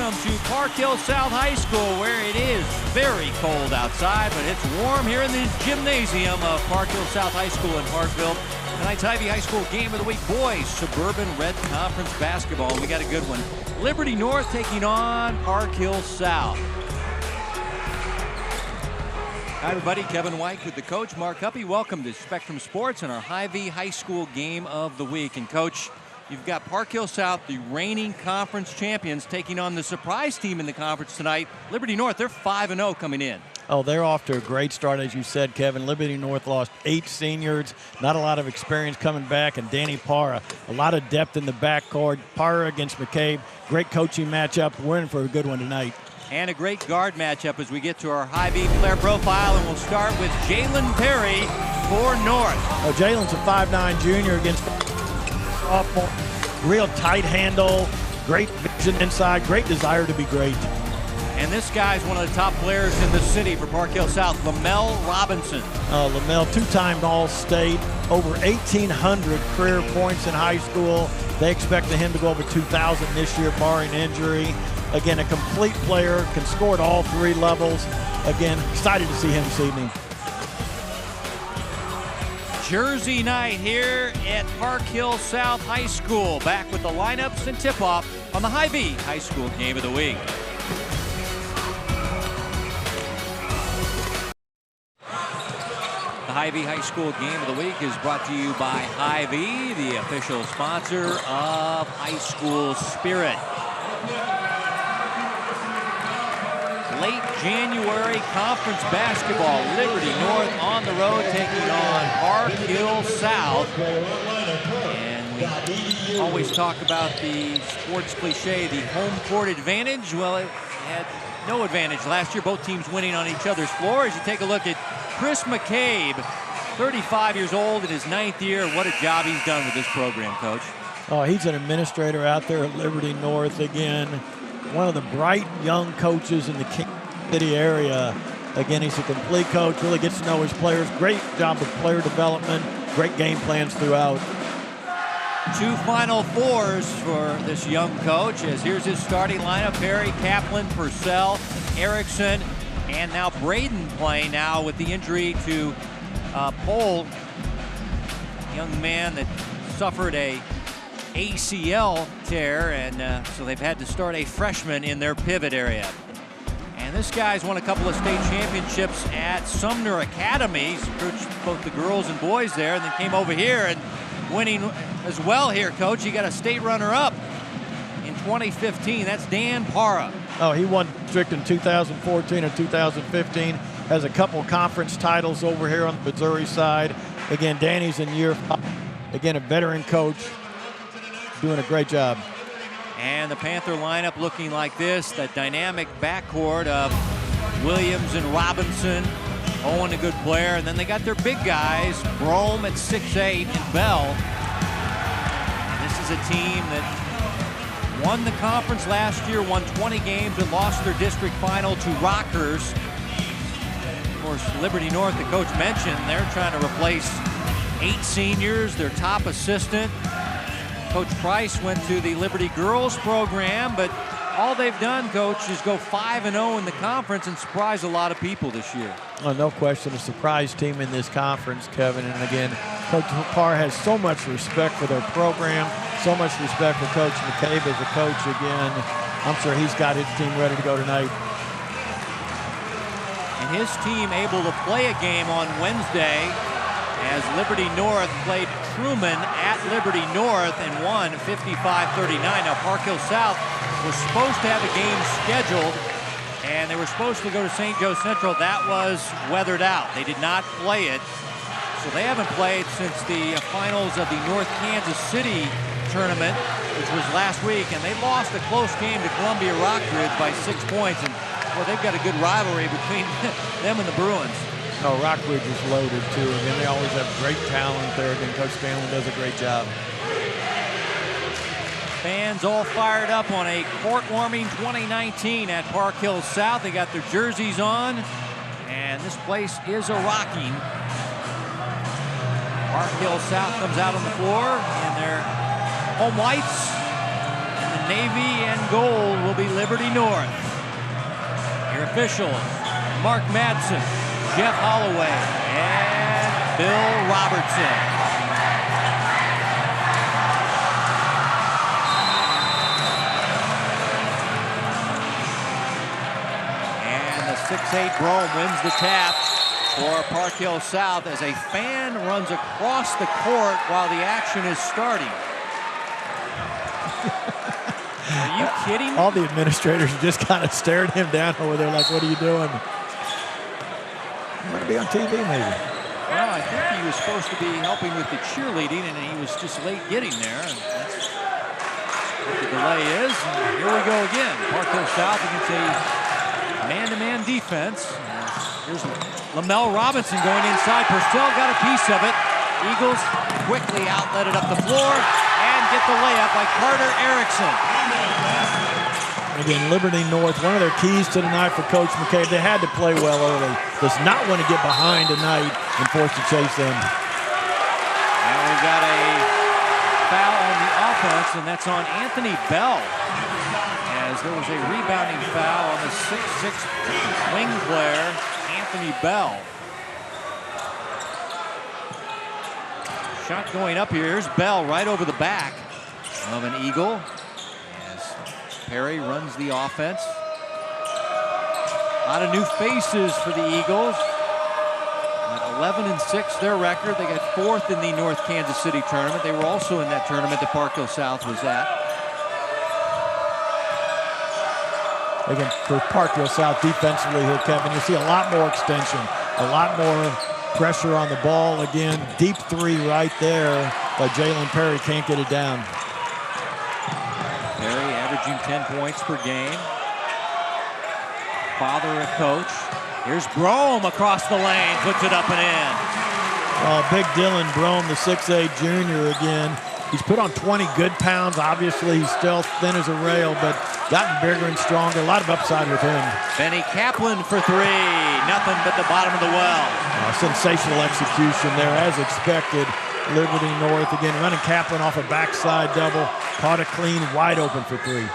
welcome to Park Hill South High School, where it is very cold outside, but it's warm here in the gymnasium of Park Hill South High School in Parkville. Tonight's Ivy High School Game of the Week, boys, Suburban Red Conference basketball. And we got a good one. Liberty North taking on Park Hill South. Hi, everybody. Kevin White with the coach, Mark Huppy. Welcome to Spectrum Sports and our Ivy High School Game of the Week. And, Coach, you've got Park Hill South, the reigning conference champions, taking on the surprise team in the conference tonight, Liberty North. They're 5-0 coming in. Oh, they're off to a great start, as you said, Kevin. Liberty North lost 8 seniors, not a lot of experience coming back, and Danny Parra, a lot of depth in the backcourt. Parra against McCabe, great coaching matchup. We're in for a good one tonight. And a great guard matchup as we get to our Ivy player profile, and we'll start with Jalen Perry for North. Oh, Jalen's a 5'9" junior against sophomore. Real tight handle, great vision inside, great desire to be great. And this guy's one of the top players in the city for Park Hill South, Lamel Robinson. Lamel, two-time All-State, over 1,800 career points in high school. They expect him to go over 2,000 this year, barring injury. Again, a complete player, can score at all 3 levels. Again, excited to see him this evening. Jersey night here at Park Hill South High School. Back with the lineups and tip-off on the Ivy High School Game of the Week. The Ivy High School Game of the Week is brought to you by Hy-Vee, the official sponsor of High School Spirit. Late January conference basketball. Liberty North on the road taking on Park Hill South. And we always talk about the sports cliche, the home court advantage. Well, it had no advantage last year. Both teams winning on each other's floor. As you take a look at Chris McCabe, 35 years old in his 9th year. What a job he's done with this program, Coach. Oh, he's an administrator out there at Liberty North again. One of the bright young coaches in the King City area. Again, he's a complete coach, really gets to know his players. Great job of player development, great game plans throughout. 2 Final Fours for this young coach, as here's his starting lineup: Perry, Kaplan, Purcell, Erickson, and now Braden playing now with the injury to Pohl, young man that suffered a ACL tear, and so they've had to start a freshman in their pivot area. And this guy's won a couple of state championships at Sumner Academy. He's coached both the girls and boys there, and then came over here and winning as well here, Coach. He got a state runner-up in 2015. That's Dan Parra. Oh, he won district in 2014 and 2015. Has a couple conference titles over here on the Missouri side. Again, Danny's in year 5. Again, a veteran coach, doing a great job. And the Panther lineup looking like this, that dynamic backcourt of Williams and Robinson. Owen, a good player. And then they got their big guys, Brome at 6'8", and Bell. And this is a team that won the conference last year, won 20 games, and lost their district final to Rockhurst. Of course, Liberty North, the coach mentioned, they're trying to replace 8 seniors, their top assistant. Coach Price went to the Liberty Girls program, but all they've done, Coach, is go 5-0 in the conference and surprise a lot of people this year. Oh, no question, a surprise team in this conference, Kevin. And again, Coach Parr has so much respect for their program, so much respect for Coach McCabe as a coach. Again, I'm sure he's got his team ready to go tonight. And his team able to play a game on Wednesday, as Liberty North played Truman at Liberty North and won 55-39. Now, Park Hill South was supposed to have a game scheduled, and they were supposed to go to St. Joe Central. That was weathered out. They did not play it. So they haven't played since the finals of the North Kansas City tournament, which was last week, and they lost a close game to Columbia Rockbridge by 6 points. And, well, they've got a good rivalry between them and the Bruins. No, Rockbridge is loaded, too. Again, they always have great talent there. Again, Coach Stanley does a great job. Fans all fired up on a court-warming 2019 at Park Hill South. They got their jerseys on, and this place is a-rocking. Park Hill South comes out on the floor in their home whites and the navy and gold will be Liberty North. Your officials, Mark Madsen, Jeff Holloway, and Bill Robertson. And the 6'8" Brome wins the tap for Park Hill South as a fan runs across the court while the action is starting. Are you kidding me? All the administrators just kind of stared him down over there like, what are you doing? You want to be on TV, maybe? Well, I think he was supposed to be helping with the cheerleading, and he was just late getting there. And that's what the delay is. And here we go again. Park Hill South against a man-to-man defense. Here's Lamel Robinson going inside. Purcell got a piece of it. Eagles quickly outlet it up the floor and get the layup by Carter Erickson. Again, Liberty North, one of their keys to the night for Coach McCabe, they had to play well early. Does not want to get behind tonight and forced to chase them. And we got a foul on the offense, and that's on Anthony Bell. As there was a rebounding foul on the 6'6" wing player, Anthony Bell. Shot going up here. Here's Bell right over the back of an Eagle as Perry runs the offense. A lot of new faces for the Eagles. At 11-6 their record. They got 4th in the North Kansas City tournament. They were also in that tournament that Park Hill South was at. Again, for Park Hill South defensively here, Kevin, you see a lot more extension, a lot more pressure on the ball. Again, deep three right there, but Jalen Perry can't get it down. Perry averaging 10 points per game. Father a coach. Here's Brome across the lane, puts it up and in. Oh, big Dylan Brome, the 6'8" junior again. He's put on 20 good pounds. Obviously, he's still thin as a rail, but gotten bigger and stronger. A lot of upside with him. Benny Kaplan for three. Nothing but the bottom of the well. Sensational execution there, as expected. Liberty North again running Kaplan off a backside double. Caught it clean, wide open for three.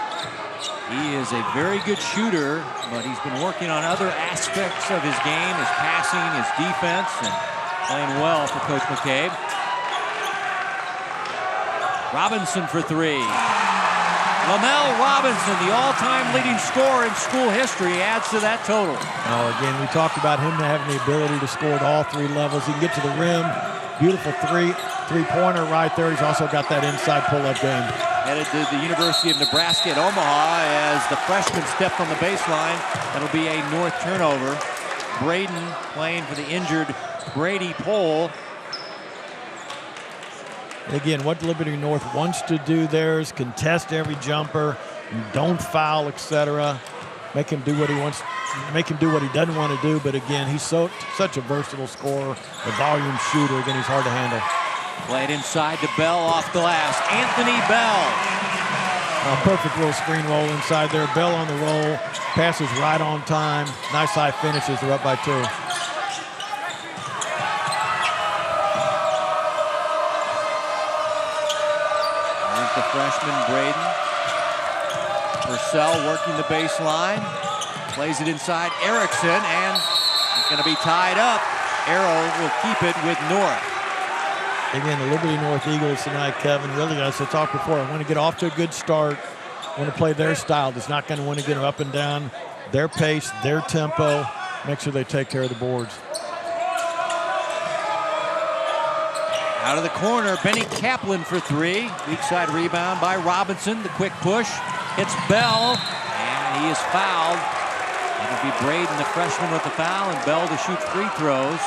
He is a very good shooter, but he's been working on other aspects of his game, his passing, his defense, and playing well for Coach McCabe. Robinson for three. Lamel Robinson, the all-time leading scorer in school history, adds to that total. Oh, again, we talked about him having the ability to score at all three levels. He can get to the rim. Beautiful three-pointer right there. He's also got that inside pull-up game. Headed to the University of Nebraska at Omaha as the freshman stepped on the baseline. That'll be a North turnover. Braden playing for the injured Brady Pohl. Again, what Liberty North wants to do there is contest every jumper, don't foul, etc. Make him do what he wants, make him do what he doesn't want to do. But again, he's such a versatile scorer, a volume shooter. Again, he's hard to handle. Played inside to Bell off glass. Anthony Bell. A perfect little screen roll inside there. Bell on the roll, passes right on time. Nice high finishes. They're up by 2. The freshman Braden. Purcell working the baseline. Plays it inside Erickson, and it's going to be tied up. Arrow will keep it with North. Again, the Liberty North Eagles tonight, Kevin, really, as I talked before, I want to get off to a good start. Want to play their style. It's not going to want to get them up and down. Their pace, their tempo. Make sure they take care of the boards. Out of the corner, Benny Kaplan for three. Weak side rebound by Robinson. The quick push hits Bell, and he is fouled. It'll be Braden, the freshman, with the foul, and Bell to shoot free throws.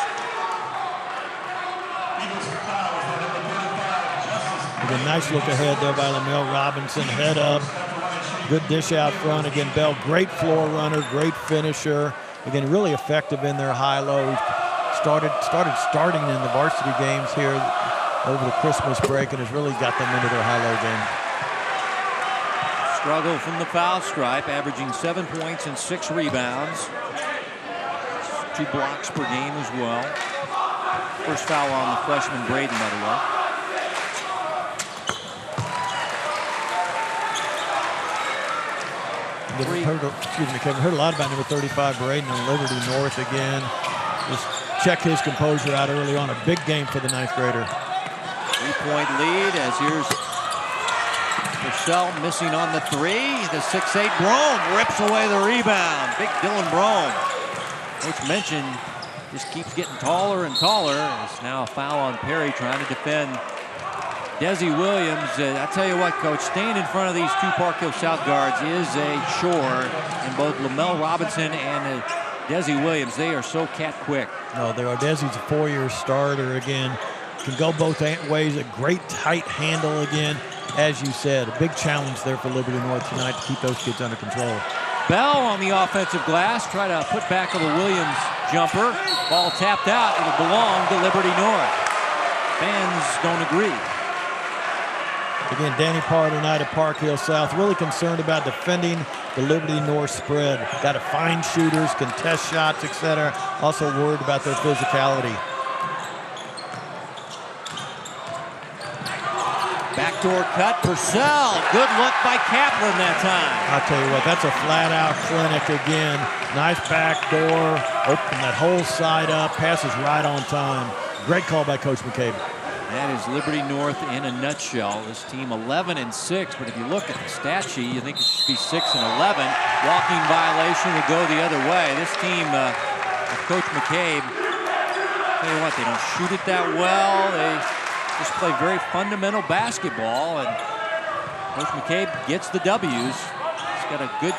With a nice look ahead there by Lamel Robinson. Head up. Good dish out front. Again, Bell, great floor runner, great finisher. Again, really effective in their high-low. Starting in the varsity games here over the Christmas break and has really got them into their high-low game. Struggle from the foul stripe, averaging 7 points and 6 rebounds. 2 blocks per game as well. First foul on the freshman Braden, by the way. Three. Excuse me, Kevin. Heard a lot about number 35, Braden, and Liberty North again. Just check his composure out early on. A big game for the 9th grader. 3-point lead as here's Purcell missing on the 3. The 6'8 Brome rips away the rebound. Big Dylan Brome. Coach mentioned just keeps getting taller and taller. It's now a foul on Perry trying to defend Desi Williams. I tell you what, Coach, staying in front of these two Park Hill South guards is a chore. And both Lamel Robinson and Desi Williams, they are so cat quick. No, they are. Desi's a 4-year starter again. Can go both ways. A great tight handle again. As you said, a big challenge there for Liberty North tonight to keep those kids under control. Bell on the offensive glass. Try to put back of a Williams jumper. Ball tapped out. It'll belong to Liberty North. Fans don't agree. Again, Danny Parr tonight at Park Hill South, really concerned about defending the Liberty North spread. Got to find shooters, contest shots, etc. Also worried about their physicality. Backdoor cut, Purcell. Good look by Kaplan that time. I'll tell you what, that's a flat-out clinic again. Nice backdoor, open that whole side up, passes right on time. Great call by Coach McCabe. That is Liberty North in a nutshell. This team 11-6, but if you look at the stat sheet, you think it should be 6-11. Walking violation would go the other way. This team, Coach McCabe, tell you what, they don't shoot it that well. They just play very fundamental basketball, and Coach McCabe gets the W's. He's got a good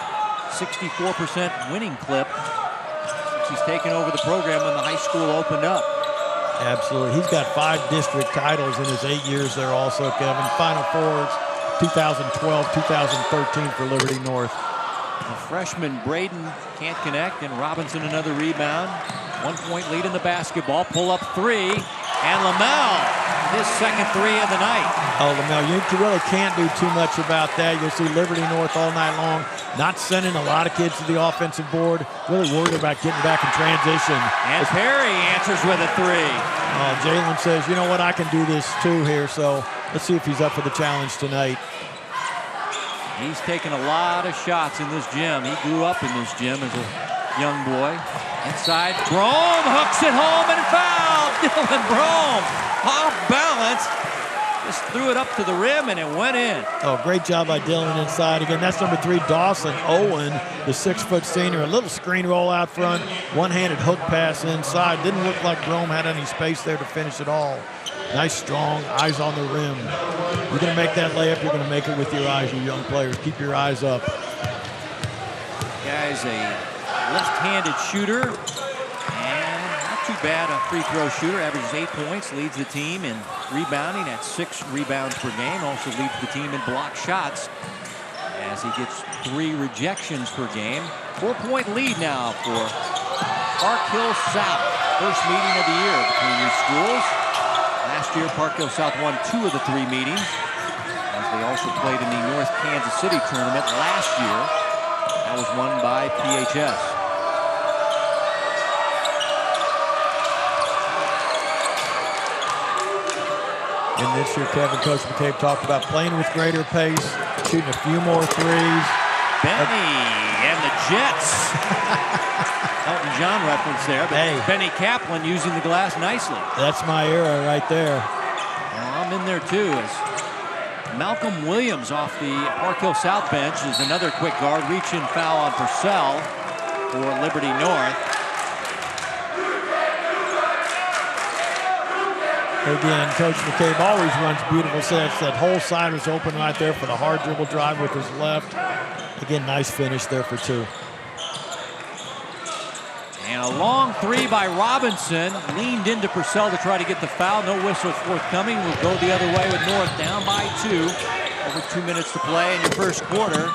64% winning clip since he's taken over the program when the high school opened up. Absolutely. He's got 5 district titles in his 8 years there also, Kevin. Final Fours, 2012, 2013 for Liberty North. The freshman Braden can't connect, and Robinson another rebound. 1-point lead in the basketball. Pull up 3, and Lamel, his second 3 of the night. Oh, Lamel, you really can't do too much about that. You'll see Liberty North all night long, not sending a lot of kids to the offensive board, really worried about getting back in transition. And Perry answers with a 3. Jalen says, you know what, I can do this too here, so let's see if he's up for the challenge tonight. He's taken a lot of shots in this gym. He grew up in this gym as a young boy. Inside, Brome hooks it home and fouled. Dylan Brome, off balance, just threw it up to the rim and it went in. Oh, great job by Dylan inside. Again, that's number 3, Dawson Owen, the 6-foot senior. A little screen roll out front, one-handed hook pass inside. Didn't look like Brome had any space there to finish it all. Nice, strong, eyes on the rim. You're going to make that layup, you're going to make it with your eyes, you young players. Keep your eyes up. Guy's a left-handed shooter, and not too bad a free throw shooter. Averages 8 points, leads the team in rebounding at 6 rebounds per game. Also leads the team in block shots as he gets 3 rejections per game. 4-point lead now for Park Hill South. First meeting of the year between these schools. Last year, Park Hill South won 2 of the 3 meetings, as they also played in the North Kansas City tournament last year. That was won by PHS. And this year, Kevin, Coach McCabe talked about playing with greater pace, shooting a few more threes. Benny and the Jets. Elton John reference there, but hey, Benny Kaplan using the glass nicely. That's my era right there. Well, I'm in there too. As Malcolm Williams off the Park Hill South bench is another quick guard. Reach-in foul on Purcell for Liberty North. Again, Coach McCabe always runs beautiful sets. That whole side was open right there for the hard dribble drive with his left. Again, nice finish there for 2. And a long 3 by Robinson. Leaned into Purcell to try to get the foul. No whistle forthcoming. We'll go the other way with North down by 2. Over 2 minutes to play in your first quarter.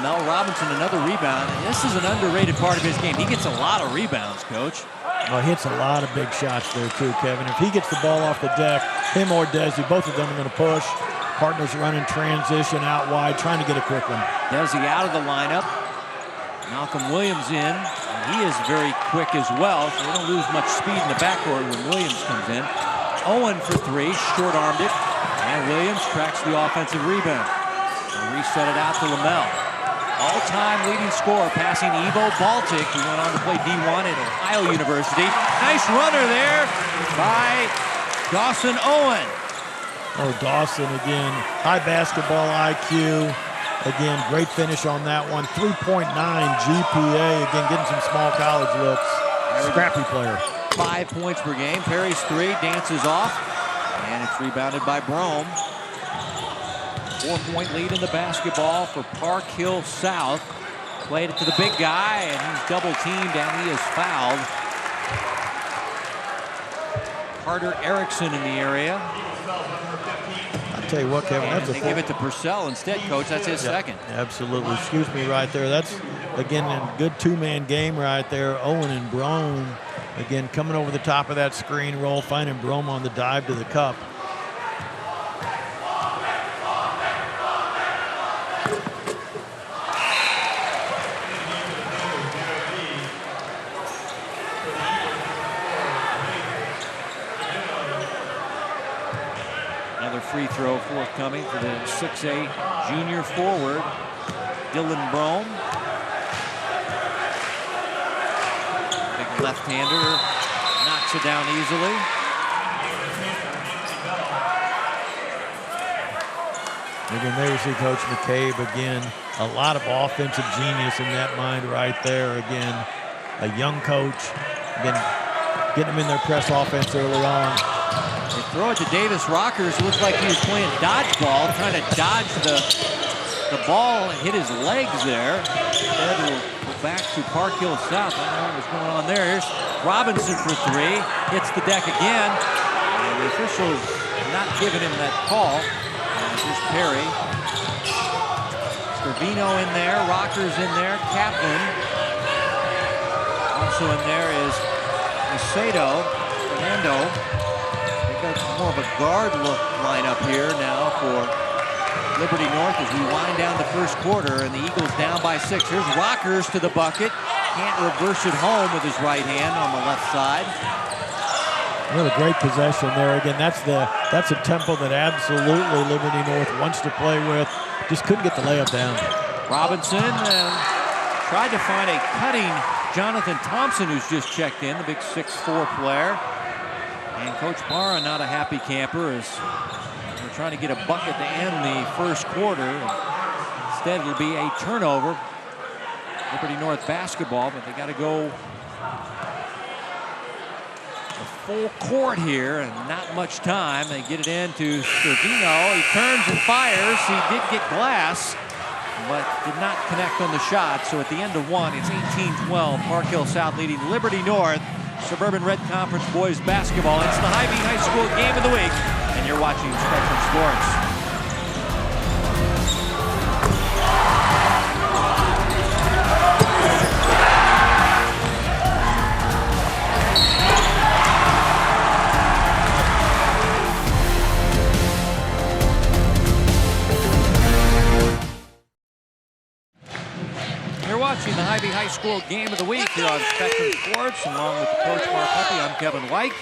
Mel Robinson, another rebound. And this is an underrated part of his game. He gets a lot of rebounds, Coach. Oh, he hits a lot of big shots there too, Kevin. If he gets the ball off the deck, him or Desi, both of them are going to push. Partners running transition out wide, trying to get a quick one. Desi out of the lineup. Malcolm Williams in. And he is very quick as well, so they don't lose much speed in the backcourt when Williams comes in. Owen for 3, short-armed it. And Williams tracks the offensive rebound. And reset it out to Lamel. all-time leading scorer, passing Ivo Baltic, who went on to play D1 at Ohio University. Nice runner there by Dawson Owen. Oh, Dawson again, high basketball IQ. Again, great finish on that one. 3.9 GPA. Again, getting some small college looks. Scrappy player. 5 points per game. Parries three, dances off, and it's rebounded by Brome. 4-point lead in the basketball for Park Hill South. Played it to the big guy, and he's double teamed, and he is fouled. Carter Erickson in the area. I'll tell you what, Kevin, And that's they give it to Purcell instead, Coach. That's his second. Absolutely. Excuse me right there. That's, again, a good two-man game right there. Owen and Brome, again, coming over the top of that screen roll, finding Brome on the dive to the cup. Another free throw forthcoming for the 6'8" junior forward, Dylan Brome. Big left-hander, knocks it down easily. Again, there you see Coach McCabe again. A lot of offensive genius in that mind right there. Again, a young coach. Again, getting them in their press offense early on. They throw it to Davis Rockers. It looks like he was playing dodgeball, trying to dodge the ball and hit his legs there. Instead, we'll go back to Park Hill South. I don't know what's going on there. Here's Robinson for three. Hits the deck again. And the officials not giving him that call. Here's Perry. Scarvino in there. Rockers in there. Kaplan. Also in there is Macedo. Fernando. They've got more of a guard look lineup here now for Liberty North as we wind down the first quarter, and the Eagles down by 6. Here's Rockers to the bucket. Can't reverse it home with his right hand on the left side. What a great possession there. Again, that's a tempo that absolutely Liberty North wants to play with. Just couldn't get the layup down. Robinson tried to find a cutting Jonathan Thompson, who's just checked in, the big 6'4" player. And Coach Parra not a happy camper as they're trying to get a bucket to end the first quarter. Instead, it'll be a turnover. Liberty North basketball, but they got to go full court here and not much time. They get it into Scarvino. He turns and fires. He did get glass, but did not connect on the shot. So at the end of one, it's 18-12. Park Hill South leading Liberty North. Suburban Red Conference boys basketball. It's the Hy-Vee High School game of the week, and you're watching Spectrum Sports. Watching the Hy-Vee High School game of the week here on Spectrum Sports, along with the Coach Mark Huppy. I'm Kevin White.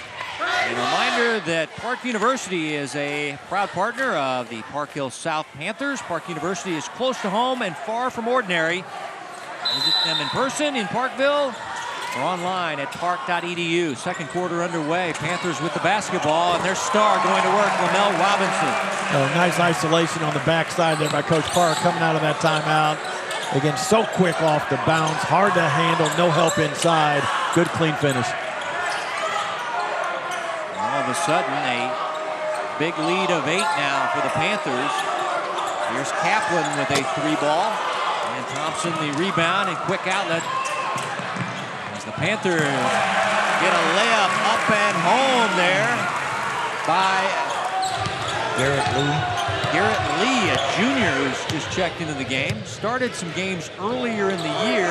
And a reminder that Park University is a proud partner of the Park Hill South Panthers. Park University is close to home and far from ordinary. Visit them in person in Parkville or online at park.edu. Second quarter underway. Panthers with the basketball, and their star going to work, Lamel Robinson. Oh, nice isolation on the backside there by Coach Parra coming out of that timeout. Again, so quick off the bounce, hard to handle, no help inside. Good, clean finish. All of a sudden, a big lead of 8 now for the Panthers. Here's Kaplan with a 3-ball. And Thompson the rebound and quick outlet. As the Panthers get a layup up and home there by Garrett Lee. Garrett Lee, a junior who's just checked into the game. Started some games earlier in the year.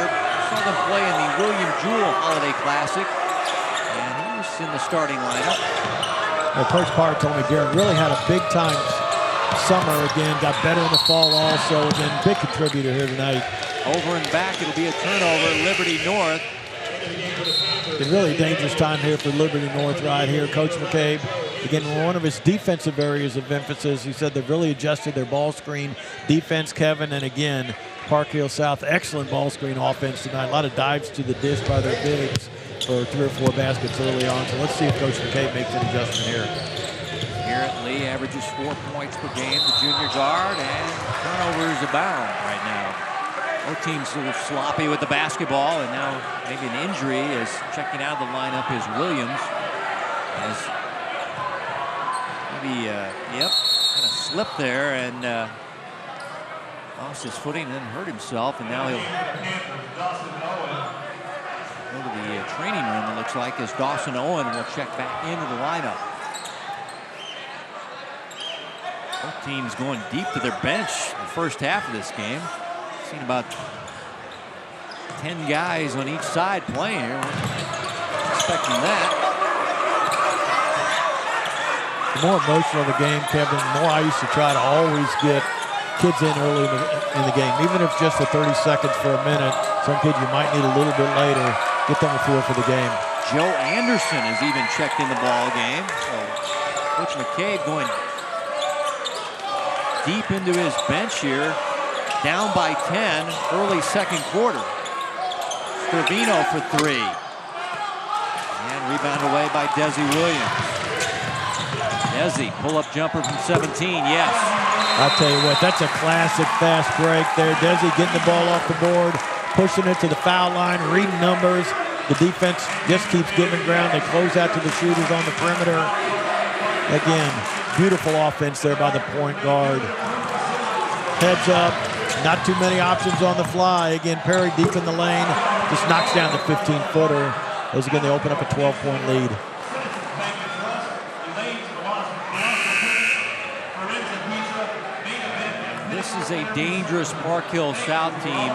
Saw them play in the William Jewell Holiday Classic. And he was in the starting lineup. Well, Coach Parra told me Garrett really had a big-time summer again. Got better in the fall also. Again, big contributor here tonight. Over and back, it'll be a turnover, Liberty North. It's a really dangerous time here for Liberty North right here. Coach McCabe Again, one of his defensive areas of emphasis, he said they've really adjusted their ball screen defense, Kevin. And again, Park Hill South, excellent ball screen offense tonight. A lot of dives to the dish by their bigs for 3 or 4 baskets early on. So let's see if Coach McCabe makes an adjustment here. Garrett Lee averages 4 points per game, the junior guard, and turnovers abound right now. Both teams a little sloppy with the basketball, and now maybe an injury as checking out of the lineup is Williams. As maybe, kind of slipped there and lost his footing and then hurt himself, and now he'll go to the training room, it looks like, as Dawson Owen will check back into the lineup. Both teams going deep to their bench the first half of this game. Seen about 10 guys on each side playing here. We're expecting that. The more emotional the game, Kevin, the more I used to try to always get kids in early in the game, even if it's just for 30 seconds for a minute. Some kids you might need a little bit later, get them a feel for the game. Joe Anderson has even checked in the ball game. So Coach McCabe going deep into his bench here, down by 10, early second quarter. Trevino for 3. And rebounded away by Desi Williams. Desi, pull-up jumper from 17, yes. I'll tell you what, that's a classic fast break there. Desi getting the ball off the board, pushing it to the foul line, reading numbers. The defense just keeps giving ground. They close out to the shooters on the perimeter. Again, beautiful offense there by the point guard. Heads up, not too many options on the fly. Again, Perry deep in the lane, just knocks down the 15-footer. As again, they open up a 12-point lead. This is a dangerous Park Hill South team.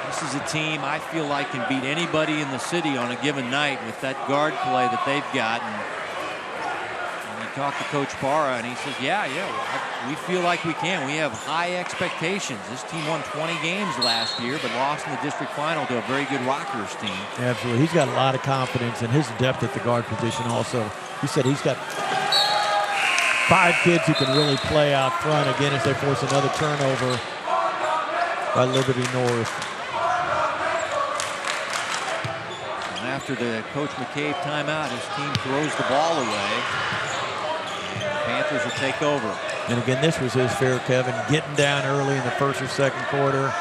This is a team I feel like can beat anybody in the city on a given night with that guard play that they've got. And you talk to Coach Parra, and he says, yeah, we feel like we can. We have high expectations. This team won 20 games last year, but lost in the district final to a very good Rockers team. Absolutely. He's got a lot of confidence in his depth at the guard position also. He said he's got 5 kids who can really play out front again as they force another turnover by Liberty North. And after the Coach McCabe timeout, his team throws the ball away. The Panthers will take over. And again, this was his fair, Kevin, getting down early in the first or second quarter.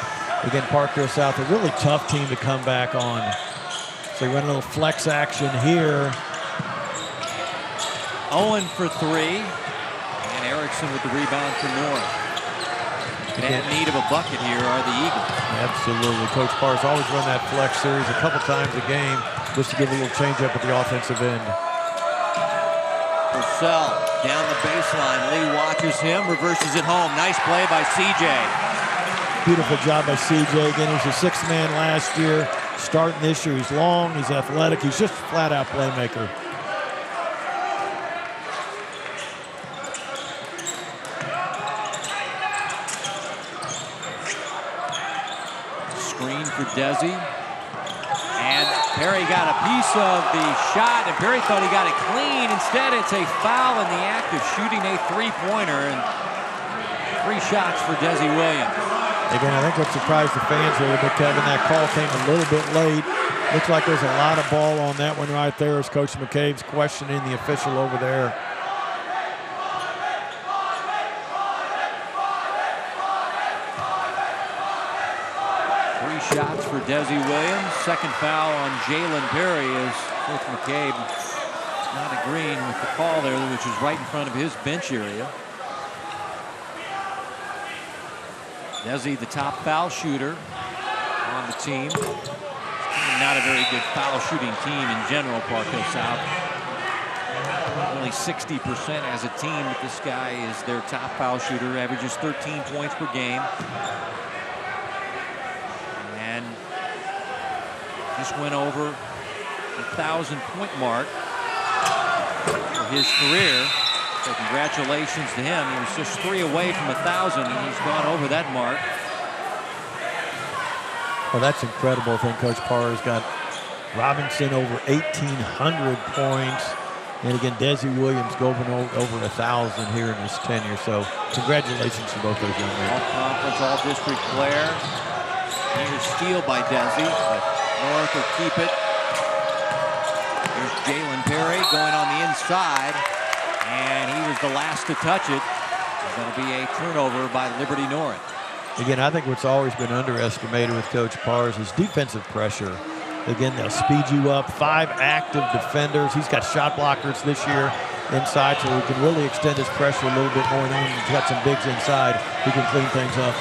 Again, Park Hill South, a really tough team to come back on. So you run a little flex action here. Owen for 3. Erickson with the rebound for North. In need of a bucket here are the Eagles. Absolutely. Coach Parr's always run that flex series a couple times a game just to give a little change up at the offensive end. Purcell down the baseline. Lee watches him, reverses it home. Nice play by CJ. Beautiful job by CJ. Again, he was a 6th man last year. Starting this year, he's long, he's athletic, he's just a flat-out playmaker. For Desi, and Perry got a piece of the shot, and Perry thought he got it clean. Instead, it's a foul in the act of shooting a 3-pointer, and 3 shots for Desi Williams. Again, I think what surprised the fans a little bit, Kevin, that call came a little bit late. Looks like there's a lot of ball on that one right there as Coach McCabe's questioning the official over there. Shots for Desi Williams. Second foul on Jalen Perry as Coach McCabe not agreeing with the call there, which is right in front of his bench area. Desi, the top foul shooter on the team. Not a very good foul shooting team in general, Park Hill South. Only 60% as a team, but this guy is their top foul shooter, averages 13 points per game. Just went over the 1,000-point mark for his career. So congratulations to him. He was just 3 away from 1,000, and he's gone over that mark. Well, that's incredible. I think Coach Parr's got Robinson over 1,800 points. And again, Desi Williams going over 1,000 here in his tenure. So congratulations to both those young men. All-conference, all-district player. Here's steal by Desi, but North will keep it. Here's Jalen Perry going on the inside, and he was the last to touch it. It's going to be a turnover by Liberty North. Again, I think what's always been underestimated with Coach Pars is defensive pressure. Again, they'll speed you up. 5 active defenders. He's got shot blockers this year inside, so he can really extend his pressure a little bit more. And then he's got some bigs inside, he can clean things up.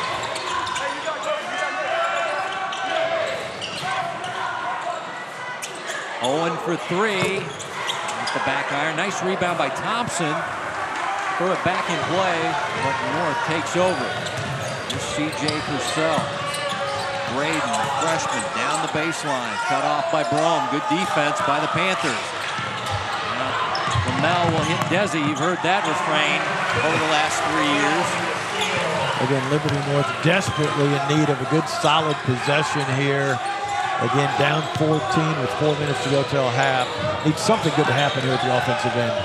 Owen for 3. With the back iron. Nice rebound by Thompson. Throw it back in play, but North takes over. Here's C.J. Purcell. Braden, the freshman, down the baseline. Cut off by Brom. Good defense by the Panthers. Lamel will hit Desi. You've heard that refrain over the last 3 years. Again, Liberty North desperately in need of a good solid possession here. Again, down 14 with 4 minutes to go till half. Needs something good to happen here at the offensive end.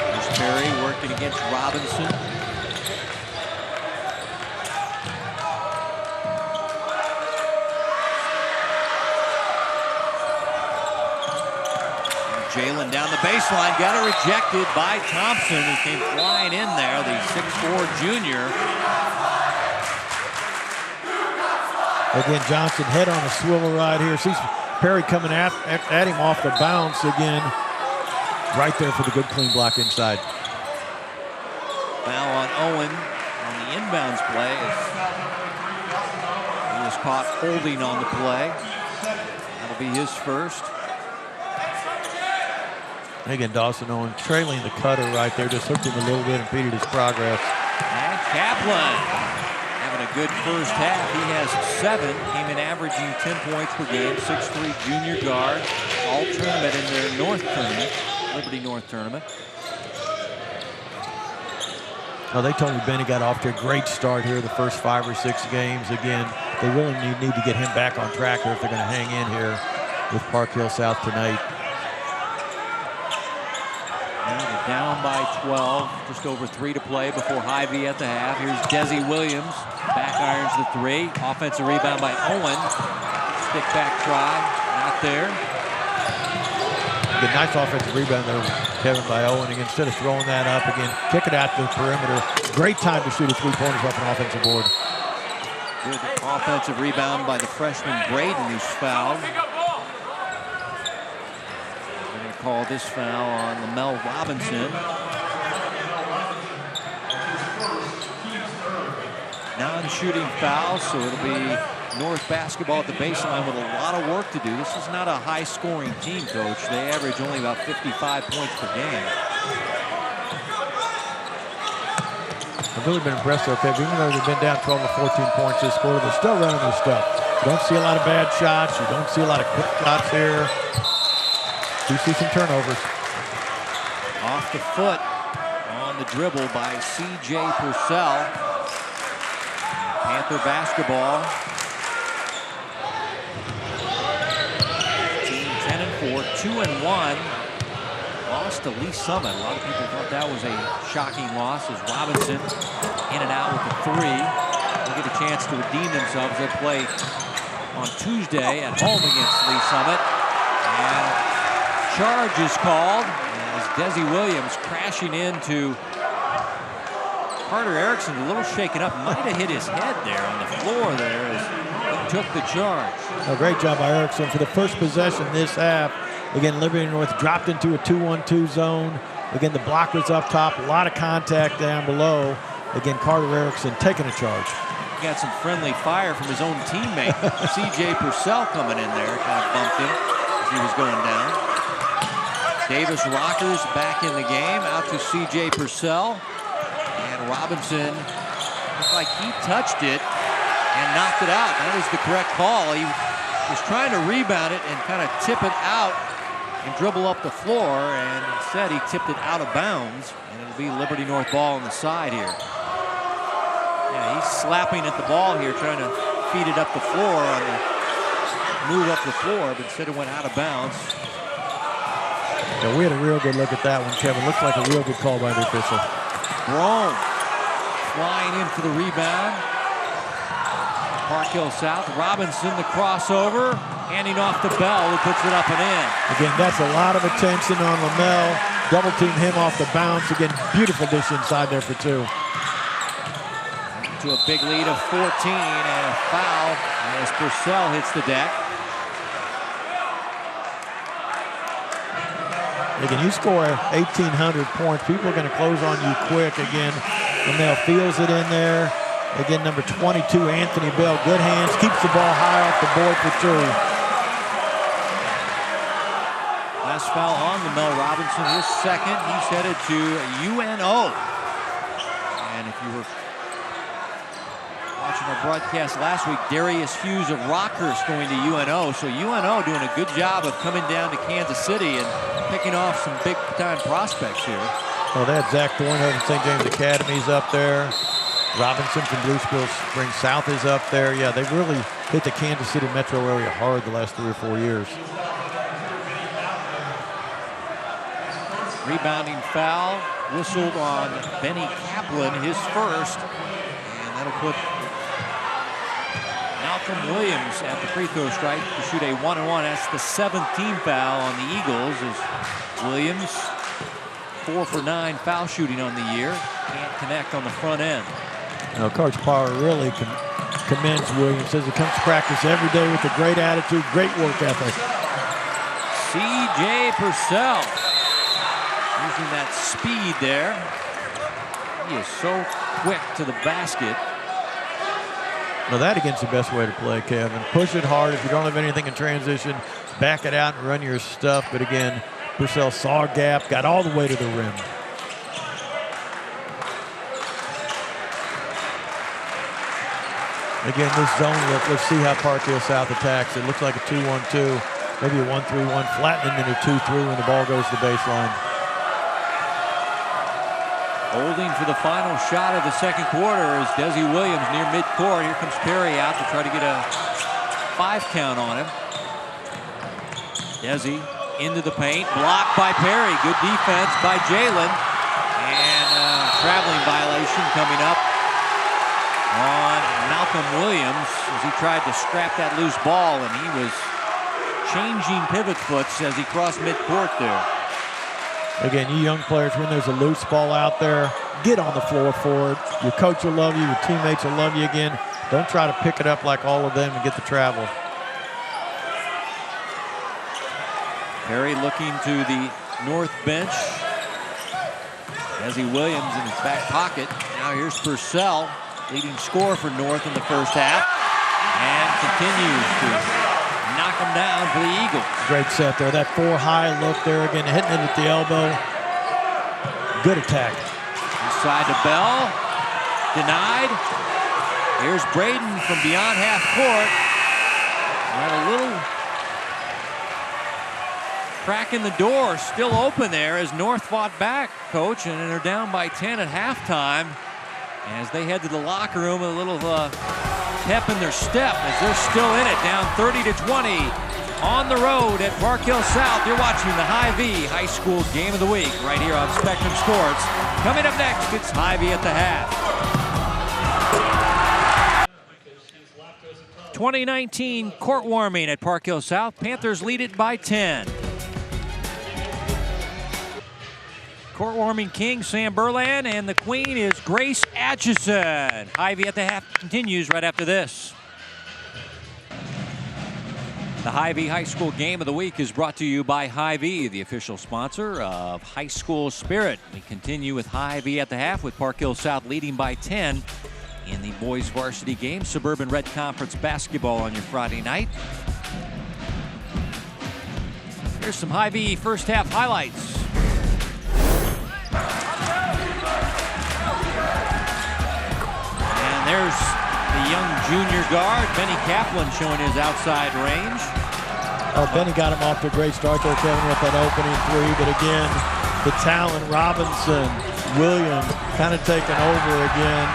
There's Perry working against Robinson. Jalen down the baseline, got it rejected by Thompson, who came flying in there, the 6'4" junior. Again, Johnson head on a swivel right here. Sees Perry coming at him off the bounce again. Right there for the good clean block inside. Foul on Owen on the inbounds play. He was caught holding on the play. That'll be his first. Again, Dawson Owen trailing the cutter right there. Just hooked him a little bit, impeded his progress. And Kaplan having a good first half. He has 7. Came in averaging 10 points per game. 6'3" junior guard. All tournament in their North tournament. Liberty North tournament. Oh, they told me Benny got off to a great start here the first 5 or 6 games. Again, they really need to get him back on track here if they're going to hang in here with Park Hill South tonight. Down by 12, just over 3 to play before Hy-Vee at the half. Here's Desi Williams, back irons the 3. Offensive rebound by Owen. Stick back try, not there. Good, nice offensive rebound there, Kevin, by Owen. Again, instead of throwing that up, again, kick it out to the perimeter. Great time to shoot a 3-pointers off an offensive board. Good offensive rebound by the freshman Braden, who's fouled. Call this foul on Lamel Robinson. Non-shooting foul, so it'll be North basketball at the baseline with a lot of work to do. This is not a high-scoring team, Coach. They average only about 55 points per game. I've really been impressed, though, Kev. Even though they've been down 12 or 14 points this quarter, they're still running their stuff. You don't see a lot of bad shots. You don't see a lot of quick shots here. You see some turnovers. Off the foot on the dribble by C.J. Purcell. Panther basketball. Team 10-4, 2-1. Lost to Lee Summit. A lot of people thought that was a shocking loss as Robinson in and out with the 3. They'll get a chance to redeem themselves. They play on Tuesday at home against Lee Summit. And charge is called as Desi Williams crashing into Carter Erickson, a little shaken up. Might have hit his head there on the floor there as he took the charge. A great job by Erickson for the first possession this half. Again, Liberty North dropped into a 2-1-2 zone. Again, the block was up top. A lot of contact down below. Again, Carter Erickson taking a charge. He got some friendly fire from his own teammate, C.J. Purcell, coming in there. Kind of bumped him as he was going down. Davis Rockers back in the game, out to C.J. Purcell. And Robinson looked like he touched it and knocked it out. That was the correct call. He was trying to rebound it and kind of tip it out and dribble up the floor, and instead he tipped it out of bounds, and it'll be Liberty North ball on the side here. Yeah, he's slapping at the ball here, trying to feed it up the floor on the move up the floor, but instead it went out of bounds. Yeah, we had a real good look at that one, Kevin. Looks like a real good call by the official. Brome flying in for the rebound. Park Hill South. Robinson, the crossover, handing off to Bell, who puts it up and in. Again, that's a lot of attention on Lamel. Double team him off the bounce. Again, beautiful dish inside there for 2. To a big lead of 14 and a foul as Purcell hits the deck. Again, you score 1,800 points, people are going to close on you quick. Again, Lamel feels it in there. Again, number 22, Anthony Bell, good hands, keeps the ball high off the board for 2. Last foul on Lamel Robinson, his second. He's headed to UNO. And if you were watching our broadcast last week, Darius Hughes of Rockhurst going to UNO. So UNO doing a good job of coming down to Kansas City and picking off some big-time prospects here. Well, they had Zach Thornhill from St. James Academy's up there. Robinson from Blue Springs South is up there. Yeah, they really hit the Kansas City metro area hard the last 3 or 4 years. Rebounding foul whistled on Benny Kaplan, his first. And that'll put Malcolm Williams at the free throw strike to shoot a 1-and-1. That's the 7th team foul on the Eagles as Williams, 4 for 9 foul shooting on the year. Can't connect on the front end. Now, Coach Power really commends Williams. Says he comes to practice every day with a great attitude, great work ethic. C.J. Purcell using that speed there. He is so quick to the basket. Now that against the best way to play, Kevin. Push it hard. If you don't have anything in transition, back it out and run your stuff. But again, Purcell saw a gap, got all the way to the rim. Again, this zone look, let's see how Park Hill South attacks. It looks like a 2-1-2, maybe a 1-3-1, flattening into 2-3 when the ball goes to the baseline. Holding for the final shot of the second quarter is Desi Williams near midcourt. Here comes Perry out to try to get a 5 count on him. Desi into the paint, blocked by Perry. Good defense by Jalen. And traveling violation coming up on Malcolm Williams as he tried to scrap that loose ball, and he was changing pivot foots as he crossed midcourt there. Again, you young players, when there's a loose ball out there, get on the floor for it. Your coach will love you, your teammates will love you again. Don't try to pick it up like all of them and get the travel. Perry looking to the north bench. Desi Williams in his back pocket. Now here's Purcell, leading scorer for North in the first half, and continues to knock him down for the Eagles. Great set there. That 4-high look there again, hitting it at the elbow. Good attack. Inside to Bell. Denied. Here's Braden from beyond half court. Got a little crack in the door, still open there as North fought back, Coach, and they're down by 10 at halftime. As they head to the locker room, a little pep in their step as they're still in it, down 30-20 on the road at Park Hill South. You're watching the Hy-Vee High School Game of the Week right here on Spectrum Sports. Coming up next, it's Hy-Vee at the half. 2019 court warming at Park Hill South. Panthers lead it by 10. Court warming king Sam Berland, and the queen is Grace Atchison. Hy-Vee at the half continues right after this. The Hy-Vee High School Game of the Week is brought to you by Hy-Vee, the official sponsor of High School Spirit. We continue with Hy-Vee at the half with Park Hill South leading by 10 in the boys varsity game. Suburban Red Conference basketball on your Friday night. Here's some Hy-Vee first half highlights. And there's the young junior guard, Benny Kaplan, showing his outside range. Oh, Benny got him off to a great start there, Kevin, with that opening 3. But again, the talent, Robinson, Williams, kind of taking over again.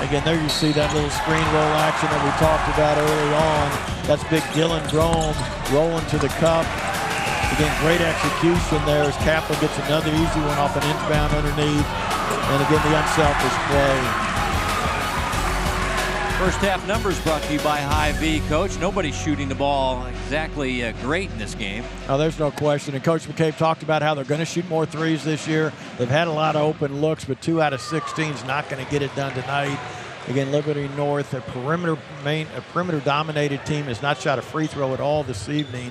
Again, there you see that little screen roll action that we talked about early on. That's big Dylan Brome rolling to the cup. Again, great execution there as Kaplan gets another easy one off an inbound underneath. And again, the unselfish play. First half numbers brought to you by Hy-Vee, Coach. Nobody's shooting the ball exactly great in this game. Oh, there's no question. And Coach McCabe talked about how they're going to shoot more threes this year. They've had a lot of open looks, but 2 out of 16 is not going to get it done tonight. Again, Liberty North, a perimeter-dominated team, has not shot a free throw at all this evening.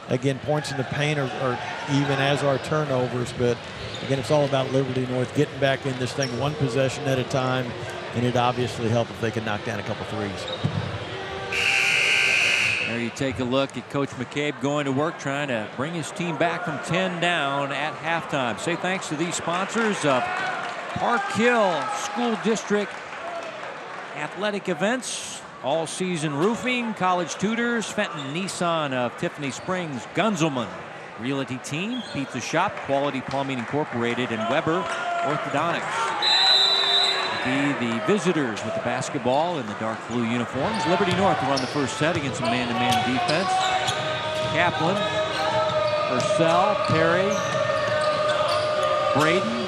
Again, points in the paint are even as are turnovers, but again, it's all about Liberty North getting back in this thing one possession at a time, and it'd obviously help if they could knock down a couple threes. There you take a look at Coach McCabe going to work, trying to bring his team back from 10 down at halftime. Say thanks to these sponsors of Park Hill School District Athletic Events, All Season Roofing, College Tutors, Fenton Nissan of Tiffany Springs, Gunzelman Realty Team, Pizza Shop, Quality Plumbing Incorporated, and Weber Orthodontics. Be the visitors with the basketball in the dark blue uniforms. Liberty North to run the first set against a man-to-man defense. Kaplan, Purcell, Perry, Braden,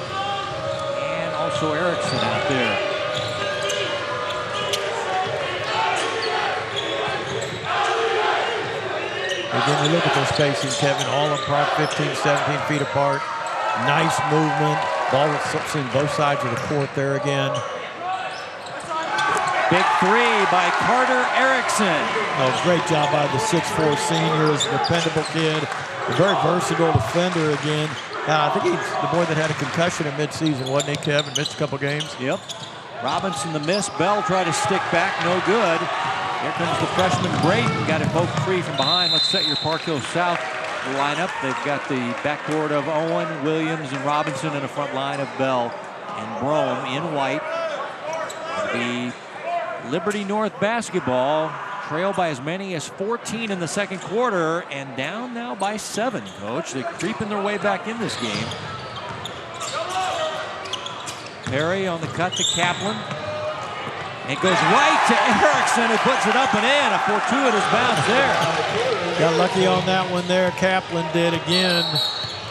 and also Erickson out there. Again, you look at their spacing, Kevin, all apart, 15, 17 feet apart. Nice movement. Ball seeing both sides of the court there again. Big three by Carter Erickson. Oh, great job by the 6'4 senior. He's a dependable kid. A very versatile defender again. I think he's the boy that had a concussion at midseason, wasn't he, Kevin? Missed a couple games. Yep. Robinson the miss. Bell tried to stick back. No good. Here comes the freshman Braden. Got it both free from behind. Let's set your Park Hill South lineup. They've got the backcourt of Owen, Williams, and Robinson, and a front line of Bell and Brome in white. The Liberty North basketball trail by as many as 14 in the second quarter and down now by 7, Coach. They're creeping their way back in this game. Perry on the cut to Kaplan. It goes right to Erickson, who puts it up and in. A fortuitous bounce there. Got lucky on that one there. Kaplan did again.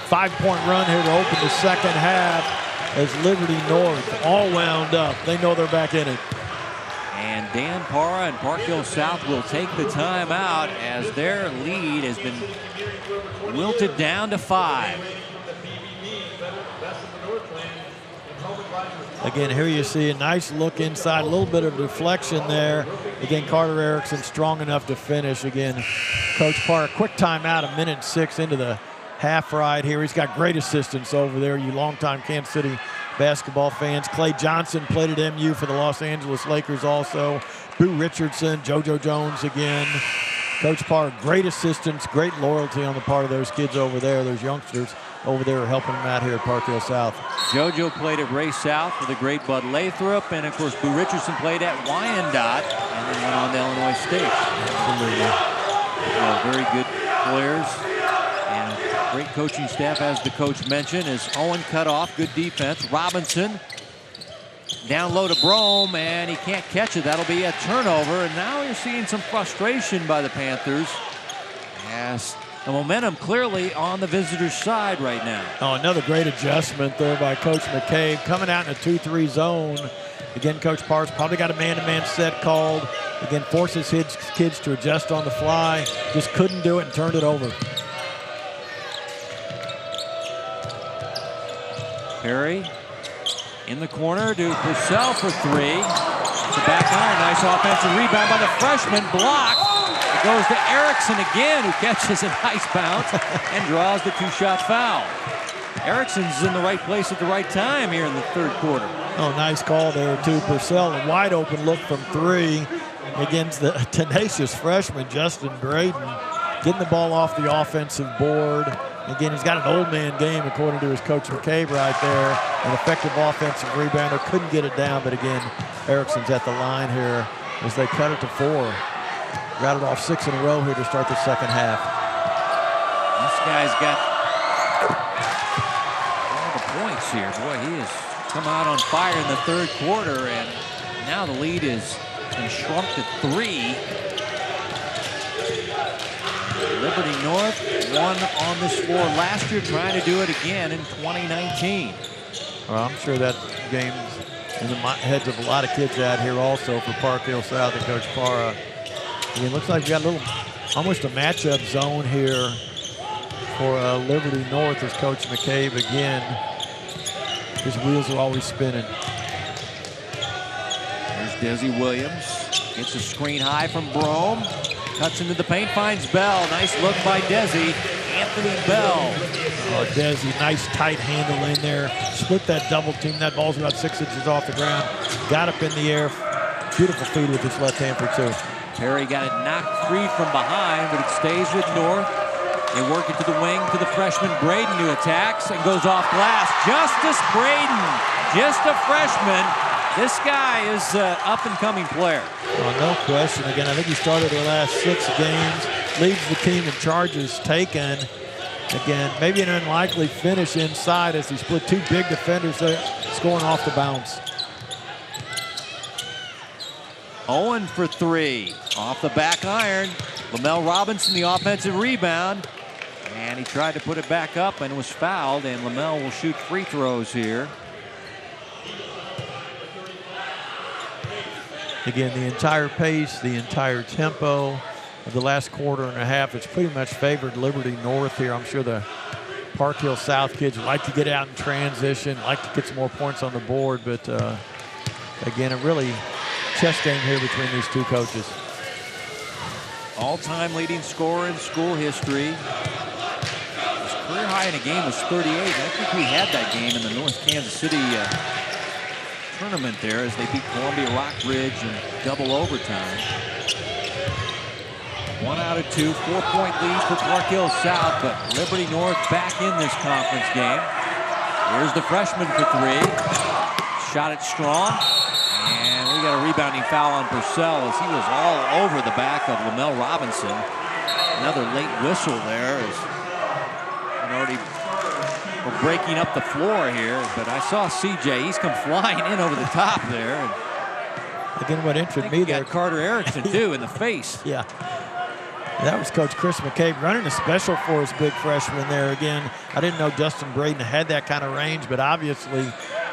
5-point run here to open the second half as Liberty North all wound up. They know they're back in it. And Dan Parra and Park Hill South will take the timeout as their lead has been wilted down to 5. Again, here you see a nice look inside, a little bit of deflection there. Again, Carter Erickson strong enough to finish. Again, Coach Parr, quick timeout, 1:06 into the half right here. He's got great assistance over there, you longtime Kansas City basketball fans. Clay Johnson played at MU for the Los Angeles Lakers also. Boo Richardson, JoJo Jones again. Coach Parr, great assistance, great loyalty on the part of those kids over there, those youngsters over there are helping them out here at Park Hill South. JoJo played at Ray South for the great Bud Lathrop, and of course Boo Richardson played at Wyandotte and then went on to Illinois State. Absolutely. Very good players and great coaching staff, as the coach mentioned, as Owen cut off, good defense. Robinson down low to Brome, and he can't catch it. That'll be a turnover, and now you're seeing some frustration by the Panthers as the momentum clearly on the visitors' side right now. Oh, another great adjustment there by Coach McCabe. Coming out in a 2-3 zone. Again, Coach Parr's probably got a man-to-man set called. Again, forces his kids to adjust on the fly. Just couldn't do it and turned it over. Perry in the corner to Purcell for 3. It's a back iron. Nice offensive rebound by the freshman. Blocked. It goes to Erickson again, who catches a nice bounce and draws the 2-shot foul. Erickson's in the right place at the right time here in the third quarter. Oh, nice call there to Purcell. A wide open look from 3 against the tenacious freshman, Justin Braden. Getting the ball off the offensive board. Again, he's got an old man game, according to his coach McCabe right there. An effective offensive rebounder. Couldn't get it down, but again, Erickson's at the line here as they cut it to 4. Got it off 6 in a row here to start the second half. This guy's got all the points here. Boy, he has come out on fire in the third quarter, and Now the lead is been shrunk to 3. Liberty North won on this floor last year, trying to do it again in 2019. Well, I'm sure that game's in the heads of a lot of kids out here also for Park Hill South and Coach Parra. It looks like we got a little, almost a matchup zone here for Liberty North as Coach McCabe again. His wheels are always spinning. There's Desi Williams. Gets a screen high from Brome. Cuts into the paint, finds Bell. Nice look by Desi. Anthony Bell. Desi, nice tight handle in there. Split that double team. That ball's about 6 inches off the ground. Got up in the air. Beautiful feed with his left hand for 2. Perry got it knocked free from behind, but it stays with North. They work it to the wing to the freshman Braden, who attacks and goes off glass. Justice Braden, just a freshman. This guy is an up-and-coming player. Oh, no question. Again, I think he started the last 6 games. Leads the team in charges taken. Again, maybe an unlikely finish inside as he split 2 big defenders there, scoring off the bounce. Owen for 3. Off the back iron. Lamel Robinson, the offensive rebound. And he tried to put it back up and was fouled. And Lamel will shoot free throws here. Again, the entire pace, the entire tempo of the last quarter and a half, it's pretty much favored Liberty North here. I'm sure the Park Hill South kids like to get out in transition, like to get some more points on the board, but again, a really chess game here between these 2 coaches. All-time leading scorer in school history. His career high in a game was 38. I think we had that game in the North Kansas City tournament there as they beat Columbia Rockbridge in double overtime. 1 out of 2, 4-point lead for Park Hill South, but Liberty North back in this conference game. Here's the freshman for 3. Shot it strong, and we got a rebounding foul on Purcell as he was all over the back of Lamel Robinson. Another late whistle there as already we're breaking up the floor here, but I saw CJ. He's come flying in over the top there. And again, what interested me there, got Carter Erickson too in the face. Yeah, that was Coach Chris McCabe running a special for his big freshman there. Again, I didn't know Dustin Braden had that kind of range, but obviously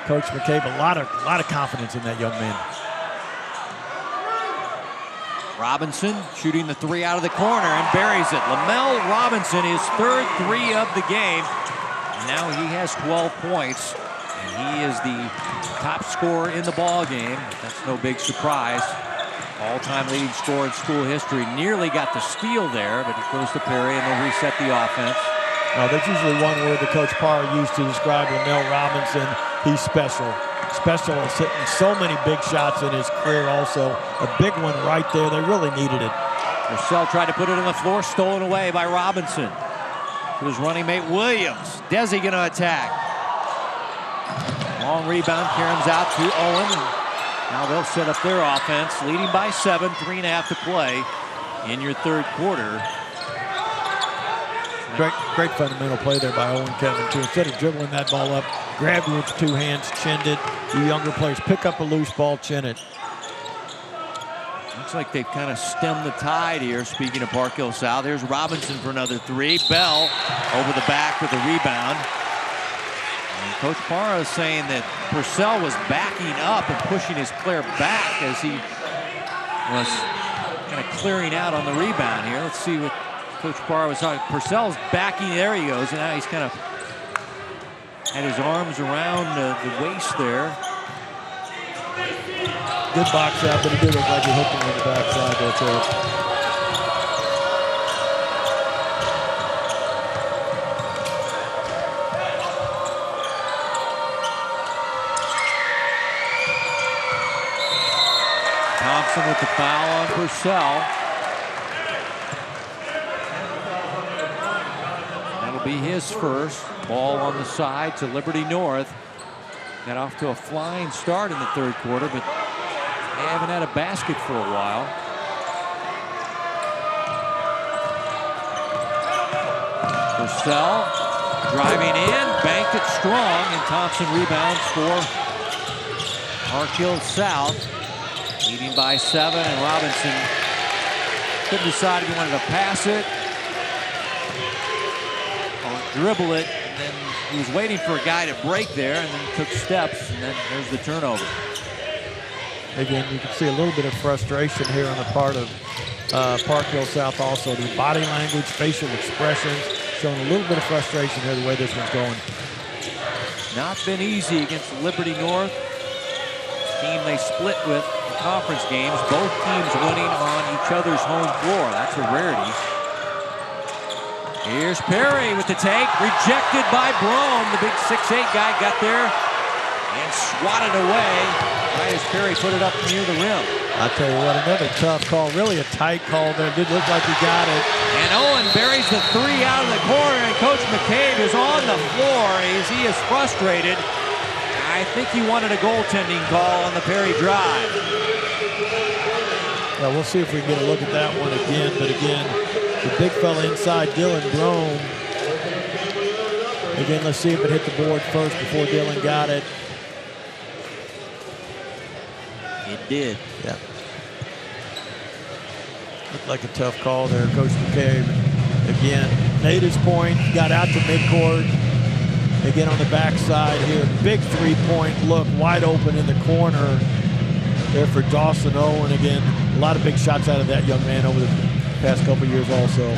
Coach McCabe a lot of confidence in that young man. Robinson shooting the 3 out of the corner and buries it. Lamel Robinson, his 3rd 3 of the game. Now he has 12 points, and he is the top scorer in the ball game. That's no big surprise. All-time leading scorer in school history. Nearly got the steal there, but it goes to Perry, and they'll reset the offense. There's usually one word that Coach Parra used to describe Lamel Robinson. He's special. Special is hitting so many big shots in his career also. A big one right there. They really needed it. Purcell tried to put it on the floor, stolen away by Robinson. To his running mate Williams. Desi going to attack. Long rebound, Karam's out to Owen. Now they'll set up their offense, leading by 7, 3.5 to play in your 3rd quarter. Great fundamental play there by Owen Kevin too. Instead of dribbling that ball up, grab it with 2 hands, chinned it. You younger players pick up a loose ball, chin it. Looks like they've kind of stemmed the tide here, speaking of Park Hill South. There's Robinson for another 3. Bell over the back with the rebound. And Coach Parra is saying that Purcell was backing up and pushing his player back as he was kind of clearing out on the rebound here. Let's see what Coach Parra was talking. Purcell's backing, there he goes, and now he's kind of had his arms around the waist there. Good box out, but he did look like he hooked him on the backside there, too. Thompson with the foul on Purcell. That'll be his first. Ball on the side to Liberty North. Got off to a flying start in the 3rd quarter, but they haven't had a basket for a while. Purcell driving in, banked it strong, and Thompson rebounds for Park Hill South. Leading by 7, and Robinson couldn't decide if he wanted to pass it or dribble it. And then he was waiting for a guy to break there, and then took steps, and then there's the turnover. Again, you can see a little bit of frustration here on the part of Park Hill South also. The body language, facial expressions, showing a little bit of frustration here the way this one's going. Not been easy against Liberty North. Team they split with in conference games. Both teams winning on each other's home floor. That's a rarity. Here's Perry with the take. Rejected by Brome. The big 6'8" guy got there and swatted away right as Perry put it up near the rim. I'll tell you what, another tough call. Really a tight call there. Did look like he got it. And Owen buries the 3 out of the corner, and Coach McCabe is on the floor as he is frustrated. I think he wanted a goaltending call on the Perry drive. Well, we'll see if we can get a look at that one again. But again, the big fella inside, Dylan Brome. Again, let's see if it hit the board first before Dylan got it. It did. Yeah. Looked like a tough call there, Coach McCabe. Again, made his point, got out to midcourt. Again, on the backside here, big three-point look, wide open in the corner there for Dawson Owen. Again, a lot of big shots out of that young man over the past couple years also.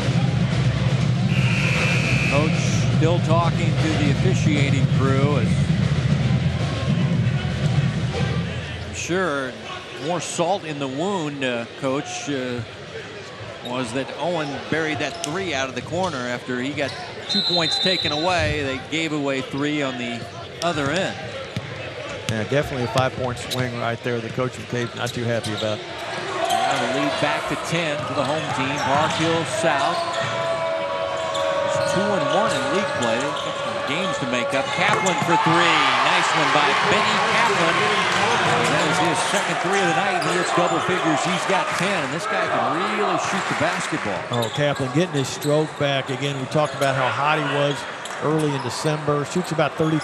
Coach still talking to the officiating crew. I'm sure more salt in the wound, Coach, was that Owen buried that 3 out of the corner after he got 2 points taken away. They gave away 3 on the other end. Yeah, definitely a 5-point swing right there. The Coach McCabe's not too happy about. Now the lead back to 10 for the home team. Park Hill South is 2-1 in league play. They've got some games to make up. Kaplan for 3. Nice one by Benny Kaplan. That was his second 3 of the night. Here it's double figures. He's got 10, and this guy can really shoot the basketball. Oh, Kaplan getting his stroke back. Again, we talked about how hot he was early in December. Shoots about 33%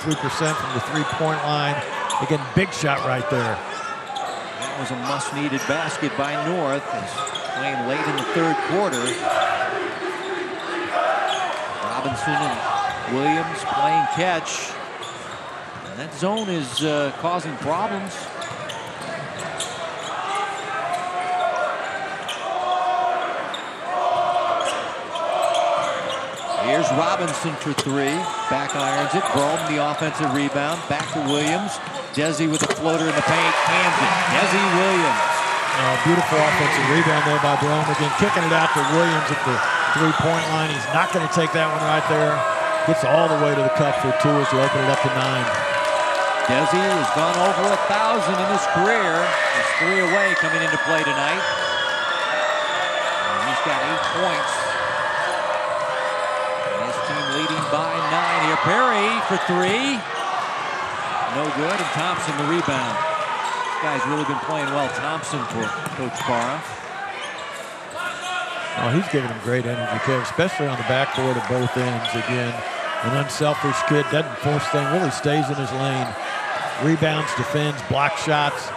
from the three-point line. Again, big shot right there. That was a must-needed basket by North. He's playing late in the third quarter. Robinson and Williams playing catch. And that zone is causing problems. Here's Robinson for 3. Back irons it. Brome the offensive rebound. Back to Williams. Desi with a floater in the paint. Cans it. Desi Williams. Beautiful offensive rebound there by Brome. Again, kicking it out to Williams at the three-point line. He's not going to take that one right there. Gets all the way to the cup for 2 as you open it up to 9. Desi has gone over 1,000 in his career. He's 3 away coming into play tonight. And he's got 8 points. Leading by 9 here. Perry for 3. No good. And Thompson the rebound. This guy's really been playing well. Thompson for Coach Parra. Oh, he's giving him great energy, especially on the backboard at both ends. Again, an unselfish kid, doesn't force things, really stays in his lane. Rebounds, defends, block shots.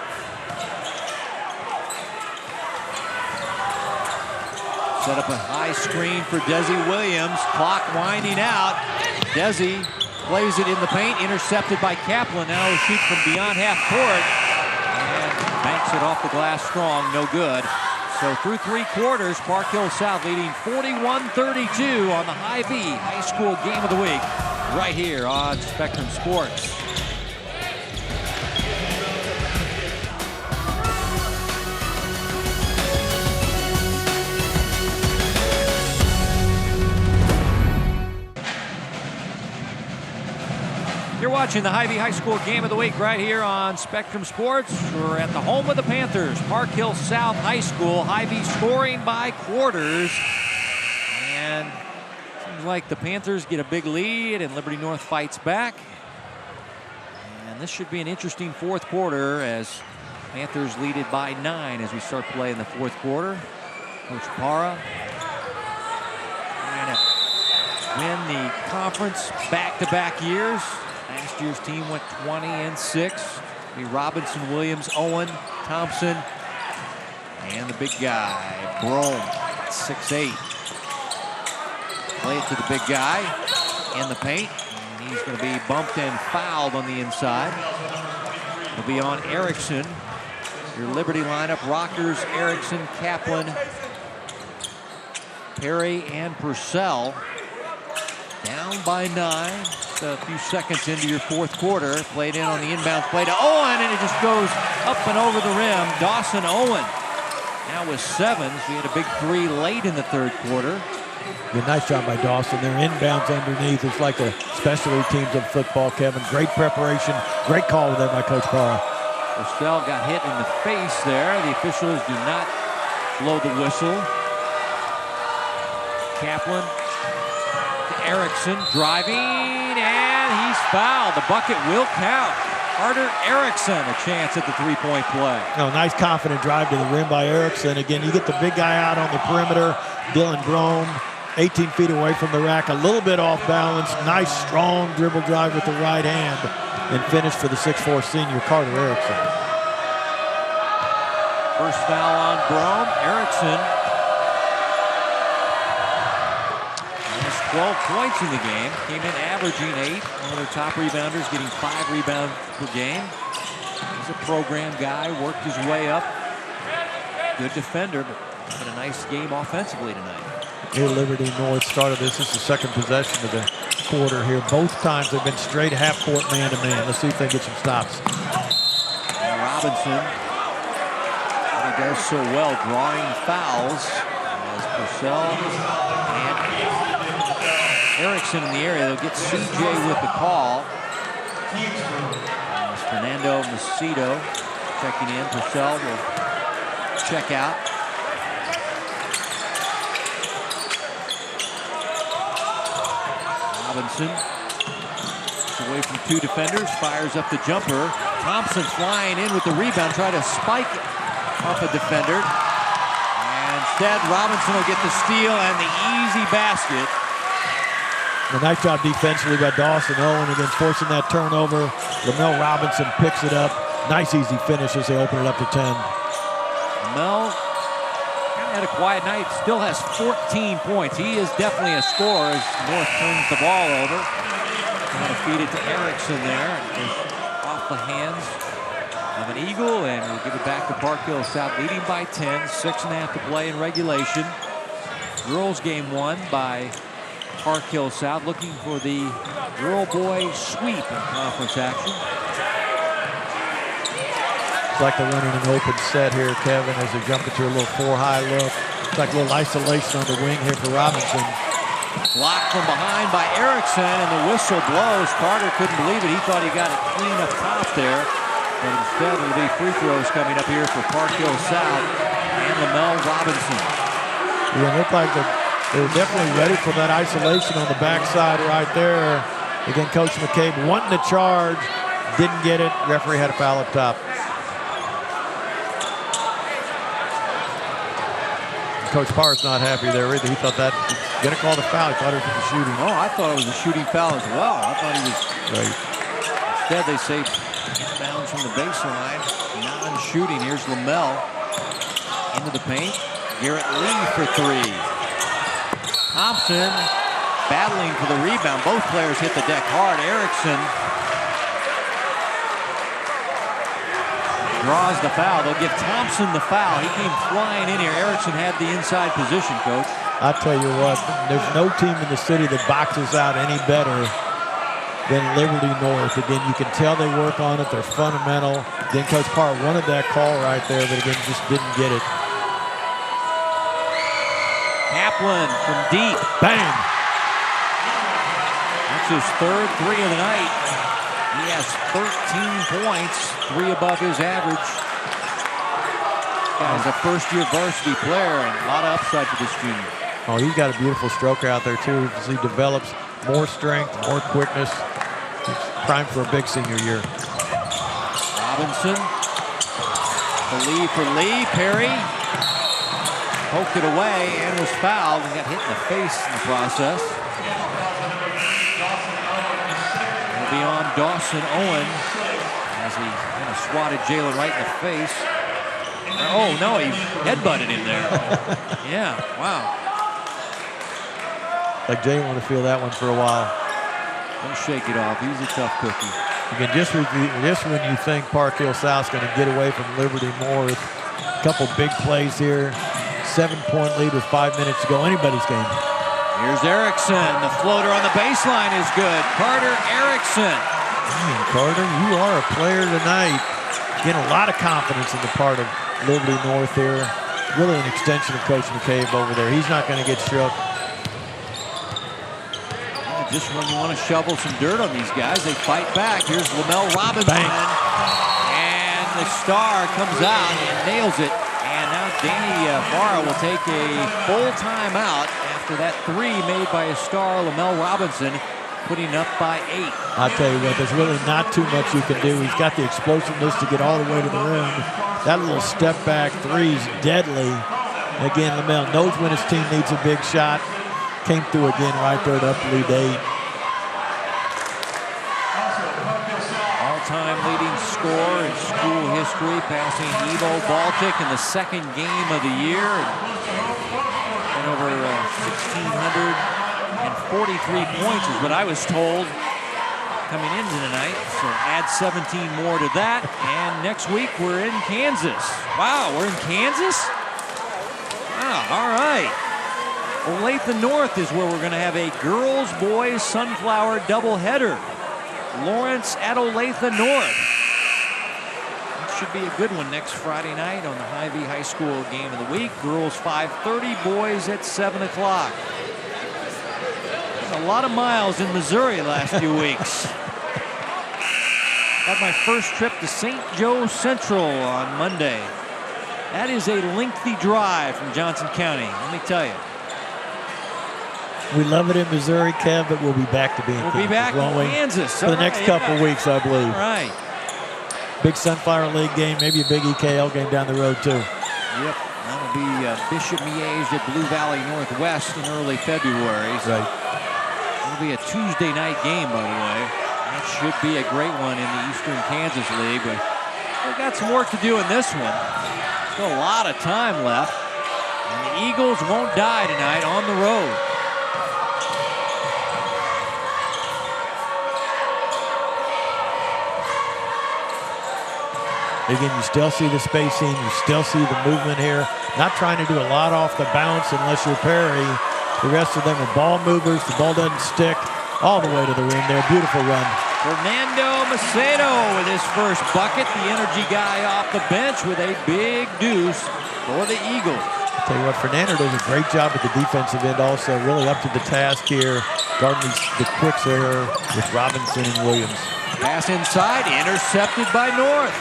Set up a high screen for Desi Williams. Clock winding out. Desi plays it in the paint, intercepted by Kaplan. Now a shoot from beyond half court. And banks it off the glass strong, no good. So through 3 quarters, Park Hill South leading 41-32 on the High-V High School Game of the Week right here on Spectrum Sports. You're watching the Hy-Vee High School Game of the Week right here on Spectrum Sports. We're at the home of the Panthers, Park Hill South High School. Hy-Vee scoring by quarters. And it seems like the Panthers get a big lead and Liberty North fights back. And this should be an interesting fourth quarter as Panthers lead it by 9 as we start play in the fourth quarter. Coach Parra trying to win the conference back-to-back years. Last year's team went 20-6. Be Robinson, Williams, Owen, Thompson, And the big guy, Brome, 6'8". Play it to the big guy in the paint. And he's going to be bumped and fouled on the inside. It'll be on Erickson. Your Liberty lineup, Rockers, Erickson, Kaplan, Perry, and Purcell. Down by 9. Just a few seconds into your fourth quarter. Played in on the inbound play to Owen, and it just goes up and over the rim. Dawson Owen now with 7s. We had a big 3 late in the third quarter. Yeah, nice job by Dawson. Their inbounds underneath. It's like the specialty teams of football, Kevin. Great preparation. Great call there by Coach Parra. Purcell got hit in the face there. The officials do not blow the whistle. Kaplan to Erickson, driving, and he's fouled. The bucket will count. Carter Erickson, a chance at the three-point play. Oh, nice confident drive to the rim by Erickson. Again, you get the big guy out on the perimeter. Dylan Brome, 18 feet away from the rack, a little bit off balance. Nice, strong dribble drive with the right hand. And finish for the 6'4" senior, Carter Erickson. First foul on Brome. Erickson has 12 points in the game. Came in averaging 8. One of their top rebounders, getting 5 rebounds per game. He's a program guy, worked his way up. Good defender, but having a nice game offensively tonight. Here, Liberty North started this. This is the second possession of the quarter here. Both times they've been straight half-court man-to-man. Let's see if they get some stops. And Robinson, he does so well drawing fouls as Purcell and Erickson in the area. They'll get CJ with the call. As Fernando Macedo checking in. Purcell will check out. Robinson gets away from 2 defenders, fires up the jumper. Thompson flying in with the rebound, try to spike off a defender. And instead, Robinson will get the steal and the easy basket. A nice job defensively by Dawson Owen, again forcing that turnover. Lamel Robinson picks it up. Nice easy finish as they open it up to 10. Lamel had a quiet night, still has 14 points. He is definitely a scorer as North turns the ball over. Trying to feed it to Erickson there. Off the hands of an Eagle, and we'll give it back to Park Hill South, leading by 10, 6.5 to play in regulation. Girls game won by Park Hill South, looking for the girl-boy sweep in conference action. It's like they're running an open set here, Kevin, as they jump into a little 4-high look. It's like a little isolation on the wing here for Robinson. Blocked from behind by Erickson, and the whistle blows. Carter couldn't believe it. He thought he got it clean up top there. But instead, it'll be free throws coming up here for Park Hill South and Lamel Robinson. Yeah, it looked like they were definitely ready for that isolation on the backside right there. Again, Coach McCabe wanting to charge, didn't get it. Referee had a foul up top. Coach Parr's not happy there either. He thought that, gonna call the foul. He thought it was a shooting. Oh, I thought it was a shooting foul as well. I thought he was. Right. Instead, they say inbounds from the baseline, non-shooting. Here's Lamel into the paint. Garrett Lee for 3. Thompson battling for the rebound. Both players hit the deck hard. Erickson draws the foul. They'll give Thompson the foul. He came flying in here. Erickson had the inside position, Coach. I tell you what, there's no team in the city that boxes out any better than Liberty North. Again, you can tell they work on it. They're fundamental. Then Coach Parr wanted that call right there, but again, just didn't get it. Kaplan from deep. Bang! That's his third 3 of the night. He has 13 points, 3 above his average. Guy's a first-year varsity player, and a lot of upside for this junior. Oh, he's got a beautiful stroker out there, too, as he develops more strength, more quickness. He's primed for a big senior year. Robinson, the lead for Lee. Perry poked it away and was fouled and got hit in the face in the process. It'll be on Dawson Owen as he kind of swatted Jalen right in the face. Oh, no, he headbutted him there. Yeah, wow. Like Jay want to feel that one for a while. Don't shake it off. He's a tough cookie. Again, just when you think Park Hill South's going to get away from Liberty North, a couple big plays here. 7-point lead with 5 minutes to go. Anybody's game. Here's Erickson. The floater on the baseline is good. Carter Erickson. Carter, you are a player tonight. Getting a lot of confidence in the part of Liberty North here. Really an extension of Coach McCabe over there. He's not going to get shook. Just when you want to shovel some dirt on these guys, they fight back. Here's Lamel Robinson. Bang. And the star comes out and nails it. And now Danny Barra will take a full timeout after that three made by his star, Lamel Robinson, putting up by 8. I'll tell you what, there's really not too much you can do. He's got the explosiveness to get all the way to the rim. That little step back three is deadly. Again, Lamel knows when his team needs a big shot. Came through again right there to up lead 8. All-time leading scorer in school history, passing Ivo Baltic in the second game of the year. And over 1,643 points is what I was told coming into tonight. So add 17 more to that. And next week we're in Kansas. Wow, we're in Kansas? Wow, all right. Olathe North is where we're going to have a girls-boys sunflower doubleheader. Lawrence at Olathe North. It should be a good one next Friday night on the Hy-Vee High School game of the week. Girls 5:30, boys at 7 o'clock. A lot of miles in Missouri the last few weeks. Had my first trip to St. Joe Central on Monday. That is a lengthy drive from Johnson County, let me tell you. We love it in Missouri, Kev, but we'll be back to being We'll be back in Kansas. For the next couple weeks, I believe. All right. Big Sunflower League game, maybe a big EKL game down the road, too. Yep. That'll be Bishop Miege at Blue Valley Northwest in early February. So right. It'll be a Tuesday night game, by the way. That should be a great one in the Eastern Kansas League, but we've got some work to do in this one. Still a lot of time left. And the Eagles won't die tonight on the road. Again, you still see the spacing, you still see the movement here. Not trying to do a lot off the bounce unless you're Perry. The rest of them are ball movers. The ball doesn't stick all the way to the rim there. Beautiful run. Fernando Macedo with his first bucket. The energy guy off the bench with a big deuce for the Eagles. Tell you what, Fernando does a great job at the defensive end also. Really up to the task here. Guarding the quicks there with Robinson and Williams. Pass inside, intercepted by North.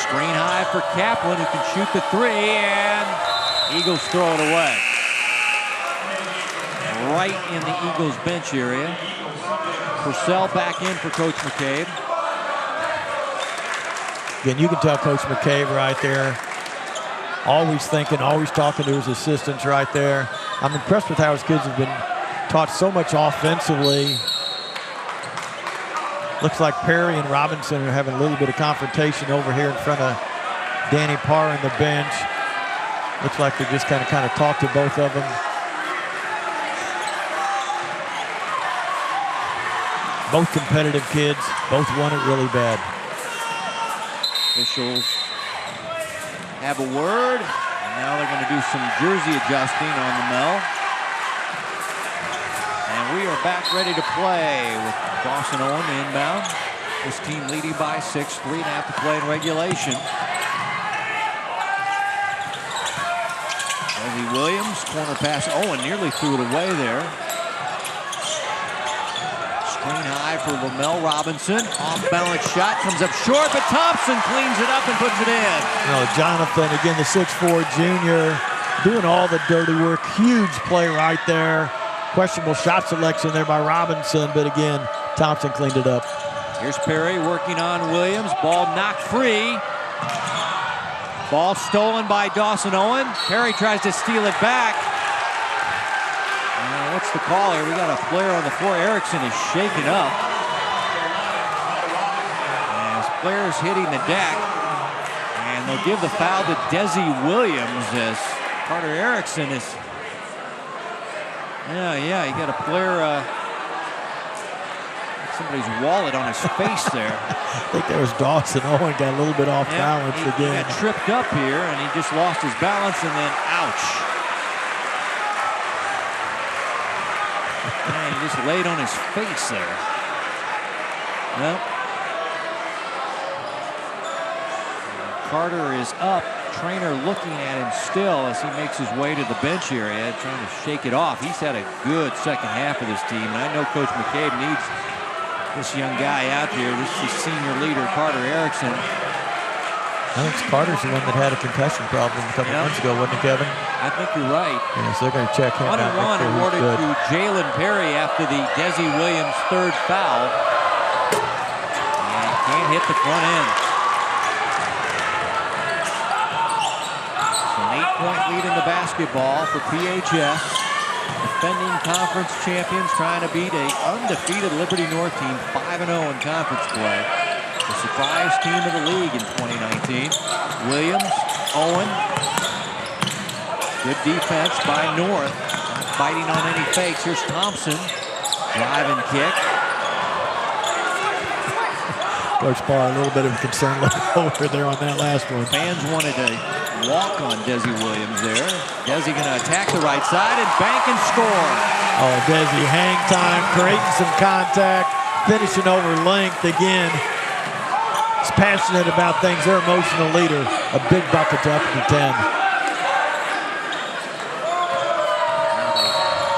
Screen high for Kaplan, who can shoot the three, and Eagles throw it away. Right in the Eagles bench area. Purcell back in for Coach McCabe. Again, you can tell Coach McCabe right there. Always thinking, always talking to his assistants right there. I'm impressed with how his kids have been taught so much offensively. Looks like Perry and Robinson are having a little bit of confrontation over here in front of Danny Parr on the bench. Looks like they just kind of talked to both of them. Both competitive kids, both want it really bad. Officials have a word, and now they're going to do some jersey adjusting on the Mel. And we are back ready to play with Dawson Owen inbound. This team leading by 6, 3.5 to play in regulation. Reggie Williams, corner pass. Owen nearly threw it away there. Screen high for Lamel Robinson. Off-balance shot comes up short, but Thompson cleans it up and puts it in. Jonathan, again, the 6'4" junior, doing all the dirty work. Huge play right there. Questionable shot selection there by Robinson, but again, Thompson cleaned it up. Here's Perry working on Williams. Ball knocked free. Ball stolen by Dawson Owen. Perry tries to steal it back. What's the call here? We got a player on the floor. Erickson is shaken up. players hitting the deck. And they'll give the foul to Desi Williams as Carter Erickson is. Yeah, he got a player. Somebody's wallet on his face there. I think there was Dawson Owen got a little bit off balance again. He got tripped up here, and he just lost his balance, and then ouch. Man, he just laid on his face there. Well, Carter is up. Trainer looking at him still as he makes his way to the bench area, trying to shake it off. He's had a good second half of this team, and I know Coach McCabe needs this young guy out there. This is senior leader, Carter Erickson. I think Carter's the one that had a concussion problem a couple months ago, wasn't it, Kevin? I think you're right. Yeah, so they're going to check him out. 1-1 awarded to Jalen Perry after the Desi Williams third foul. And can't hit the front end. So an 8-point lead in the basketball for PHS. Defending conference champions trying to beat an undefeated Liberty North team, 5-0 in conference play. The surprise team of the league in 2019. Williams, Owen. Good defense by North. Not biting on any fakes. Here's Thompson. Drive and kick. Coach Parr, a little bit of a concern over there on that last one. Fans wanted to walk on Desi Williams there. Desi going to attack the right side and bank and score. Oh, Desi, hang time, creating some contact, finishing over length again. He's passionate about things. Their emotional leader. A big bucket to up to 10.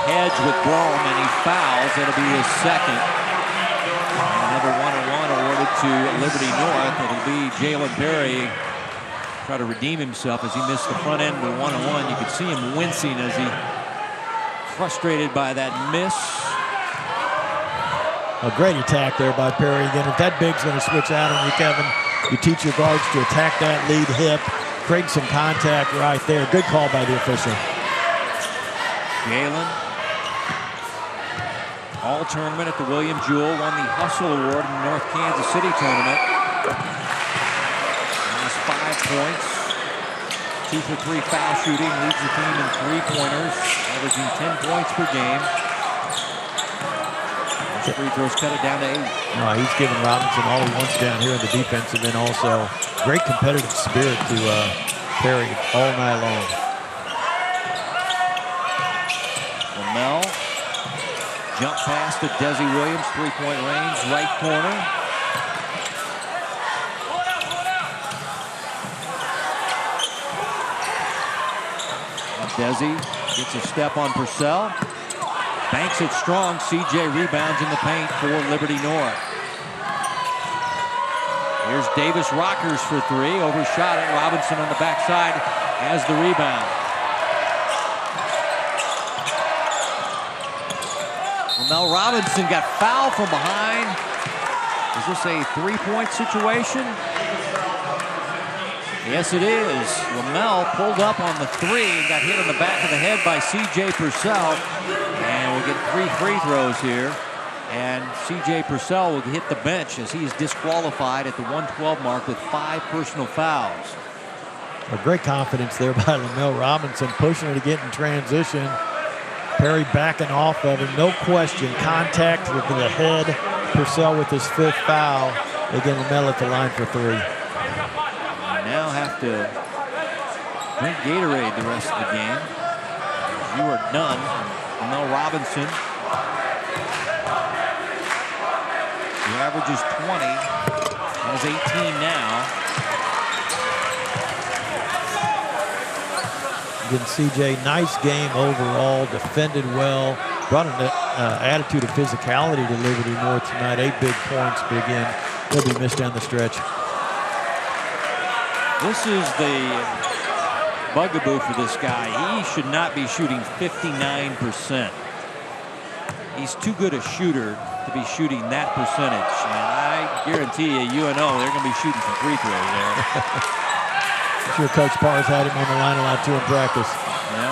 Hedge with Brome, and he fouls. That'll be his second. Another 1-on-1 awarded to Liberty North. It'll be Jalen Perry try to redeem himself as he missed the front end of the 1-on-1. You could see him wincing as he frustrated by that miss. A great attack there by Perry. Again, if that big's going to switch out on you, Kevin, you teach your guards to attack that lead hip, create some contact right there. Good call by the official. Jalen, all tournament at the William Jewell, won the Hustle Award in the North Kansas City tournament. Has 5 points, 2 for 3 foul shooting, leads the team in 3-pointers, averaging 10 points per game. Those free throws cut it down to 8. No, he's giving Robinson all he wants down here in the defense, and then also great competitive spirit to Perry all night long. Lamel, jump pass to Desi Williams, 3-point range, right corner. Desi gets a step on Purcell. Banks it strong. CJ rebounds in the paint for Liberty North. Here's Davis Rockers for 3. Overshot it. Robinson on the backside has the rebound. Lamel Robinson got fouled from behind. Is this a 3-point situation? Yes, it is. Lamel pulled up on the 3 and got hit on the back of the head by C.J. Purcell. And we'll get 3 free throws here. And C.J. Purcell will hit the bench as he is disqualified at the 112 mark with 5 personal fouls. A great confidence there by Lamel Robinson, pushing her to get in transition. Perry backing off of him, no question. Contact with the head. Purcell with his 5th foul. Again, Lamel at the line for 3. Now have to drink Gatorade the rest of the game. You are done. Lamel Robinson, he averages 20, has 18 now. Again, CJ, nice game overall, defended well, brought an attitude of physicality to Liberty North tonight. 8 big points, but again, they'll be missed down the stretch. This is the bugaboo for this guy. He should not be shooting 59%. He's too good a shooter to be shooting that percentage. And I guarantee you, UNO, they're going to be shooting some free throws there. I'm sure Coach Parr's had him on the line a lot too in practice. Yeah.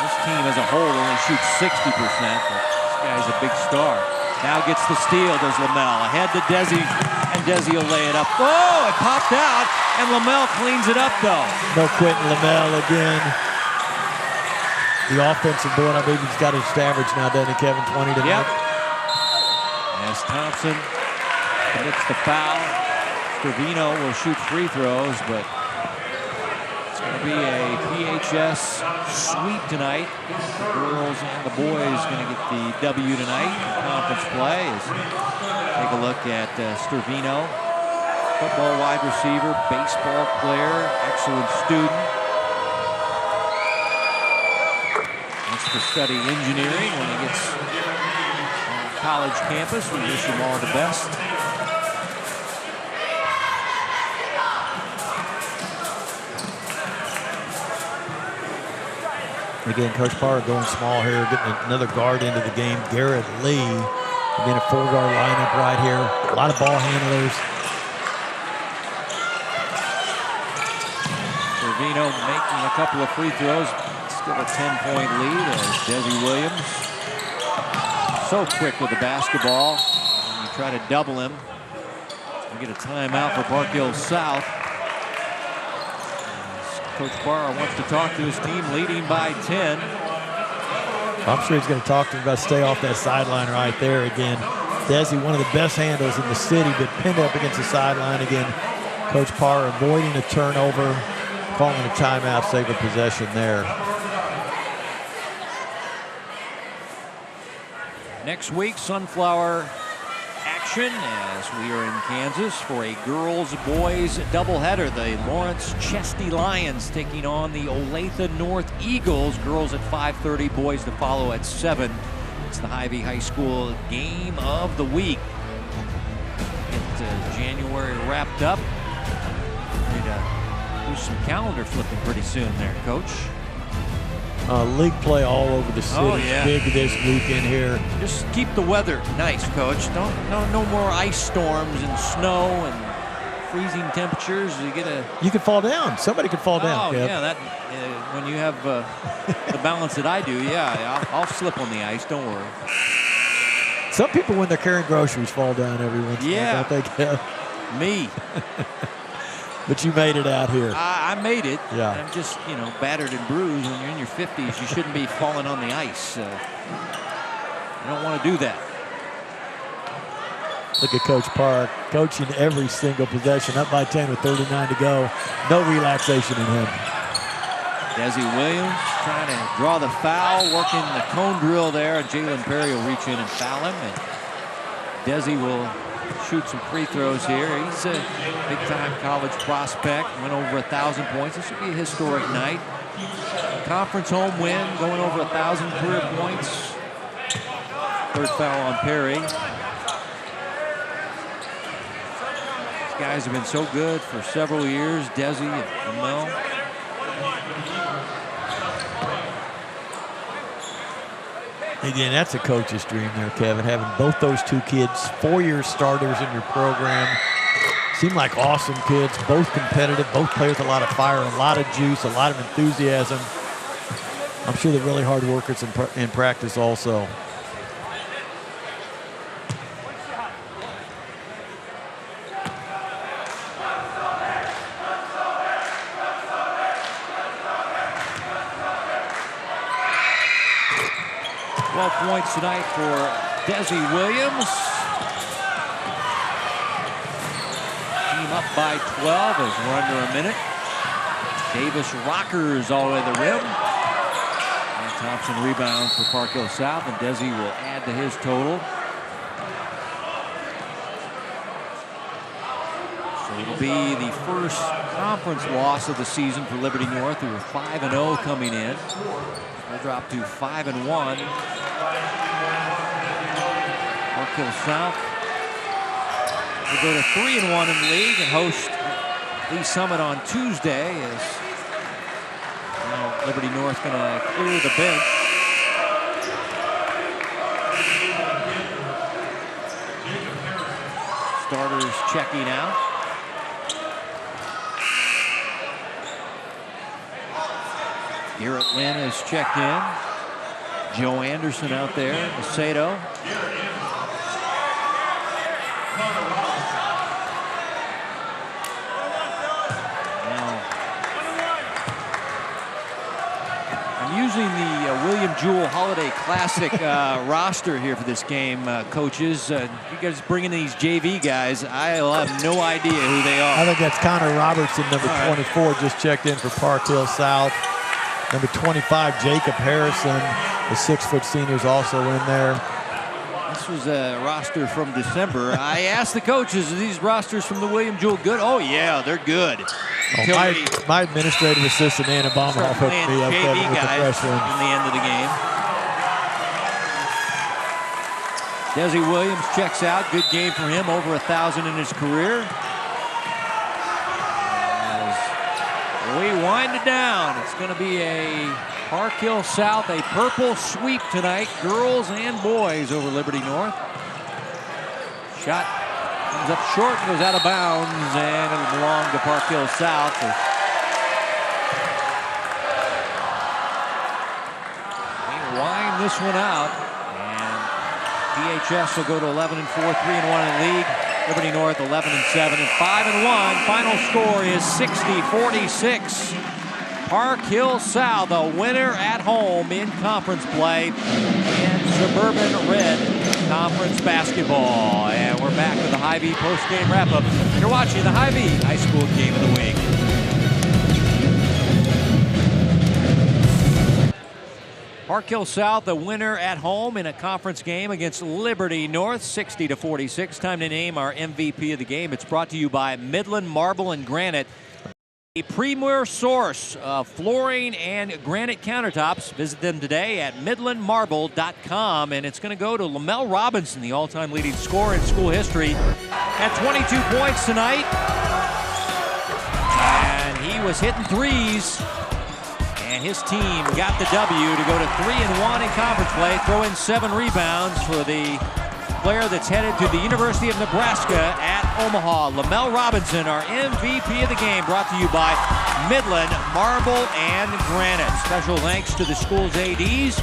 This team as a whole only shoots 60%, but this guy's a big star. Now gets the steal. There's Lamel ahead to Desi, and Desi will lay it up. Oh, it popped out, and Lamel cleans it up, though. No Quentin Lamel again. The offensive board, I believe he's got his average now, doesn't he, Kevin? 20 tonight. Yep. As Thompson commits the foul, Trevino will shoot free throws, but it's going to be a PHS sweep tonight. The girls and the boys going to get the W tonight in conference play. Take a look at Trevino, football wide receiver, baseball player, excellent student. Wants to study engineering when he gets on college campus. We wish him all the best. Again, Coach Parr going small here, getting another guard into the game. Garrett Lee, again, a 4-guard lineup right here. A lot of ball handlers. Trevino making a couple of free throws. Still a 10-point lead as Desi Williams. So quick with the basketball. And you try to double him. We get a timeout for Park Hills South. Coach Parr wants to talk to his team, leading by 10. I'm sure he's going to talk to him about stay off that sideline right there again. Desi, one of the best handles in the city, but pinned up against the sideline again. Coach Parr avoiding a turnover, calling a timeout, save a possession there. Next week, Sunflower action as we are in Kansas for a girls-boys doubleheader. The Lawrence Chesty Lions taking on the Olathe North Eagles. Girls at 5:30, boys to follow at 7. It's the Hy-Vee High School game of the week. Get January wrapped up. Need to do some calendar flipping pretty soon there, Coach. League play all over the city. Oh, yeah. Big this weekend here. Just keep the weather nice, Coach. No more ice storms and snow and freezing temperatures. You could fall down. Somebody could fall down. Oh, Kev. Yeah. That when you have the balance that I do, yeah, I'll slip on the ice. Don't worry. Some people, when they're carrying groceries, fall down every once in a while. Don't they, Kev? Me. But you made it out here. I made it. Yeah. I'm just, battered and bruised. When you're in your 50s, you shouldn't be falling on the ice. You don't want to do that. Look at Coach Park coaching every single possession. Up by 10 with 39 to go. No relaxation in him. Desi Williams trying to draw the foul, working the cone drill there. Jalen Perry will reach in and foul him. And Desi will shoot some free throws here. He's a big-time college prospect. Went over 1,000 points. This will be a historic night. Conference home win, going over 1,000 career points. Third foul on Perry. These guys have been so good for several years. Desi and Lamel. Again, that's a coach's dream there, Kevin, having both those two kids, 4-year starters in your program. Seem like awesome kids, both competitive, both play with a lot of fire, a lot of juice, a lot of enthusiasm. I'm sure they're really hard workers in practice also. Points tonight for Desi Williams. Team up by 12 as we're under a minute. Davis rockers all the way to the rim. And Thompson rebounds for Park Hills South, and Desi will add to his total. So it'll be the first conference loss of the season for Liberty North, who were 5-0 coming in. They'll drop to 5-1. Park Hills South will go to 3-1 in the league and host Lee Summit on Tuesday. As now Liberty North going to clear the bench. Starters checking out. Garrett Lynn is checked in. Joe Anderson out there. Macedo. I'm using the William Jewell Holiday Classic roster here for this game, coaches. You guys bringing these JV guys. I have no idea who they are. I think that's Connor Robertson, number 24, just checked in for Park Hill South. Number 25, Jacob Harrison, the 6-foot senior, is also in there. This was a roster from December. I asked the coaches, are these rosters from the William Jewell good? Oh, yeah, they're good. My administrative assistant, Anna Baumhoff, hooked me up JV with the guys freshman. in the end of the game. Desi Williams checks out. Good game for him, over 1,000 in his career. As we wind it down, it's going to be a Park Hill South, a purple sweep tonight, girls and boys over Liberty North. Shot comes up short, goes out of bounds, and it'll belong to Park Hill South. We wind this one out, and PHS will go to 11-4, 3-1 in the league. Liberty North 11-7 and 5-1. Final score is 60-46. Park Hill South, a winner at home in conference play in Suburban Red Conference basketball. And we're back with the Hy-Vee post-game wrap-up. You're watching the Hy-Vee High School Game of the Week. Park Hill South, a winner at home in a conference game against Liberty North, 60-46. Time to name our MVP of the game. It's brought to you by Midland Marble and Granite, a premier source of flooring and granite countertops. Visit them today at midlandmarble.com. And it's going to go to Lamel Robinson, the all-time leading scorer in school history, at 22 points tonight. And he was hitting threes. And his team got the W to go to 3-1 in conference play. Throw in 7 rebounds for the player that's headed to the University of Nebraska at Omaha. Lamel Robinson, our MVP of the game, brought to you by Midland Marble and Granite. Special thanks to the school's ADs.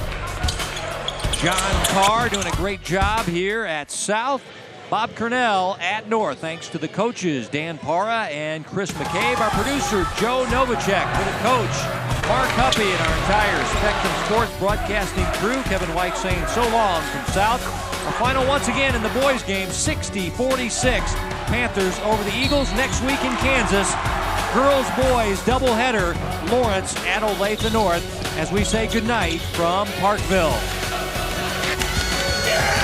John Carr doing a great job here at South. Bob Cornell at North. Thanks to the coaches, Dan Para and Chris McCabe. Our producer, Joe Novacek. For the coach, Mark Huppy, and our entire Spectrum Sports broadcasting crew. Kevin White saying so long from South. Our final once again in the boys' game, 60-46. Panthers over the Eagles next week in Kansas. Girls, boys, doubleheader. Lawrence at Olathe North as we say goodnight from Parkville. Yeah!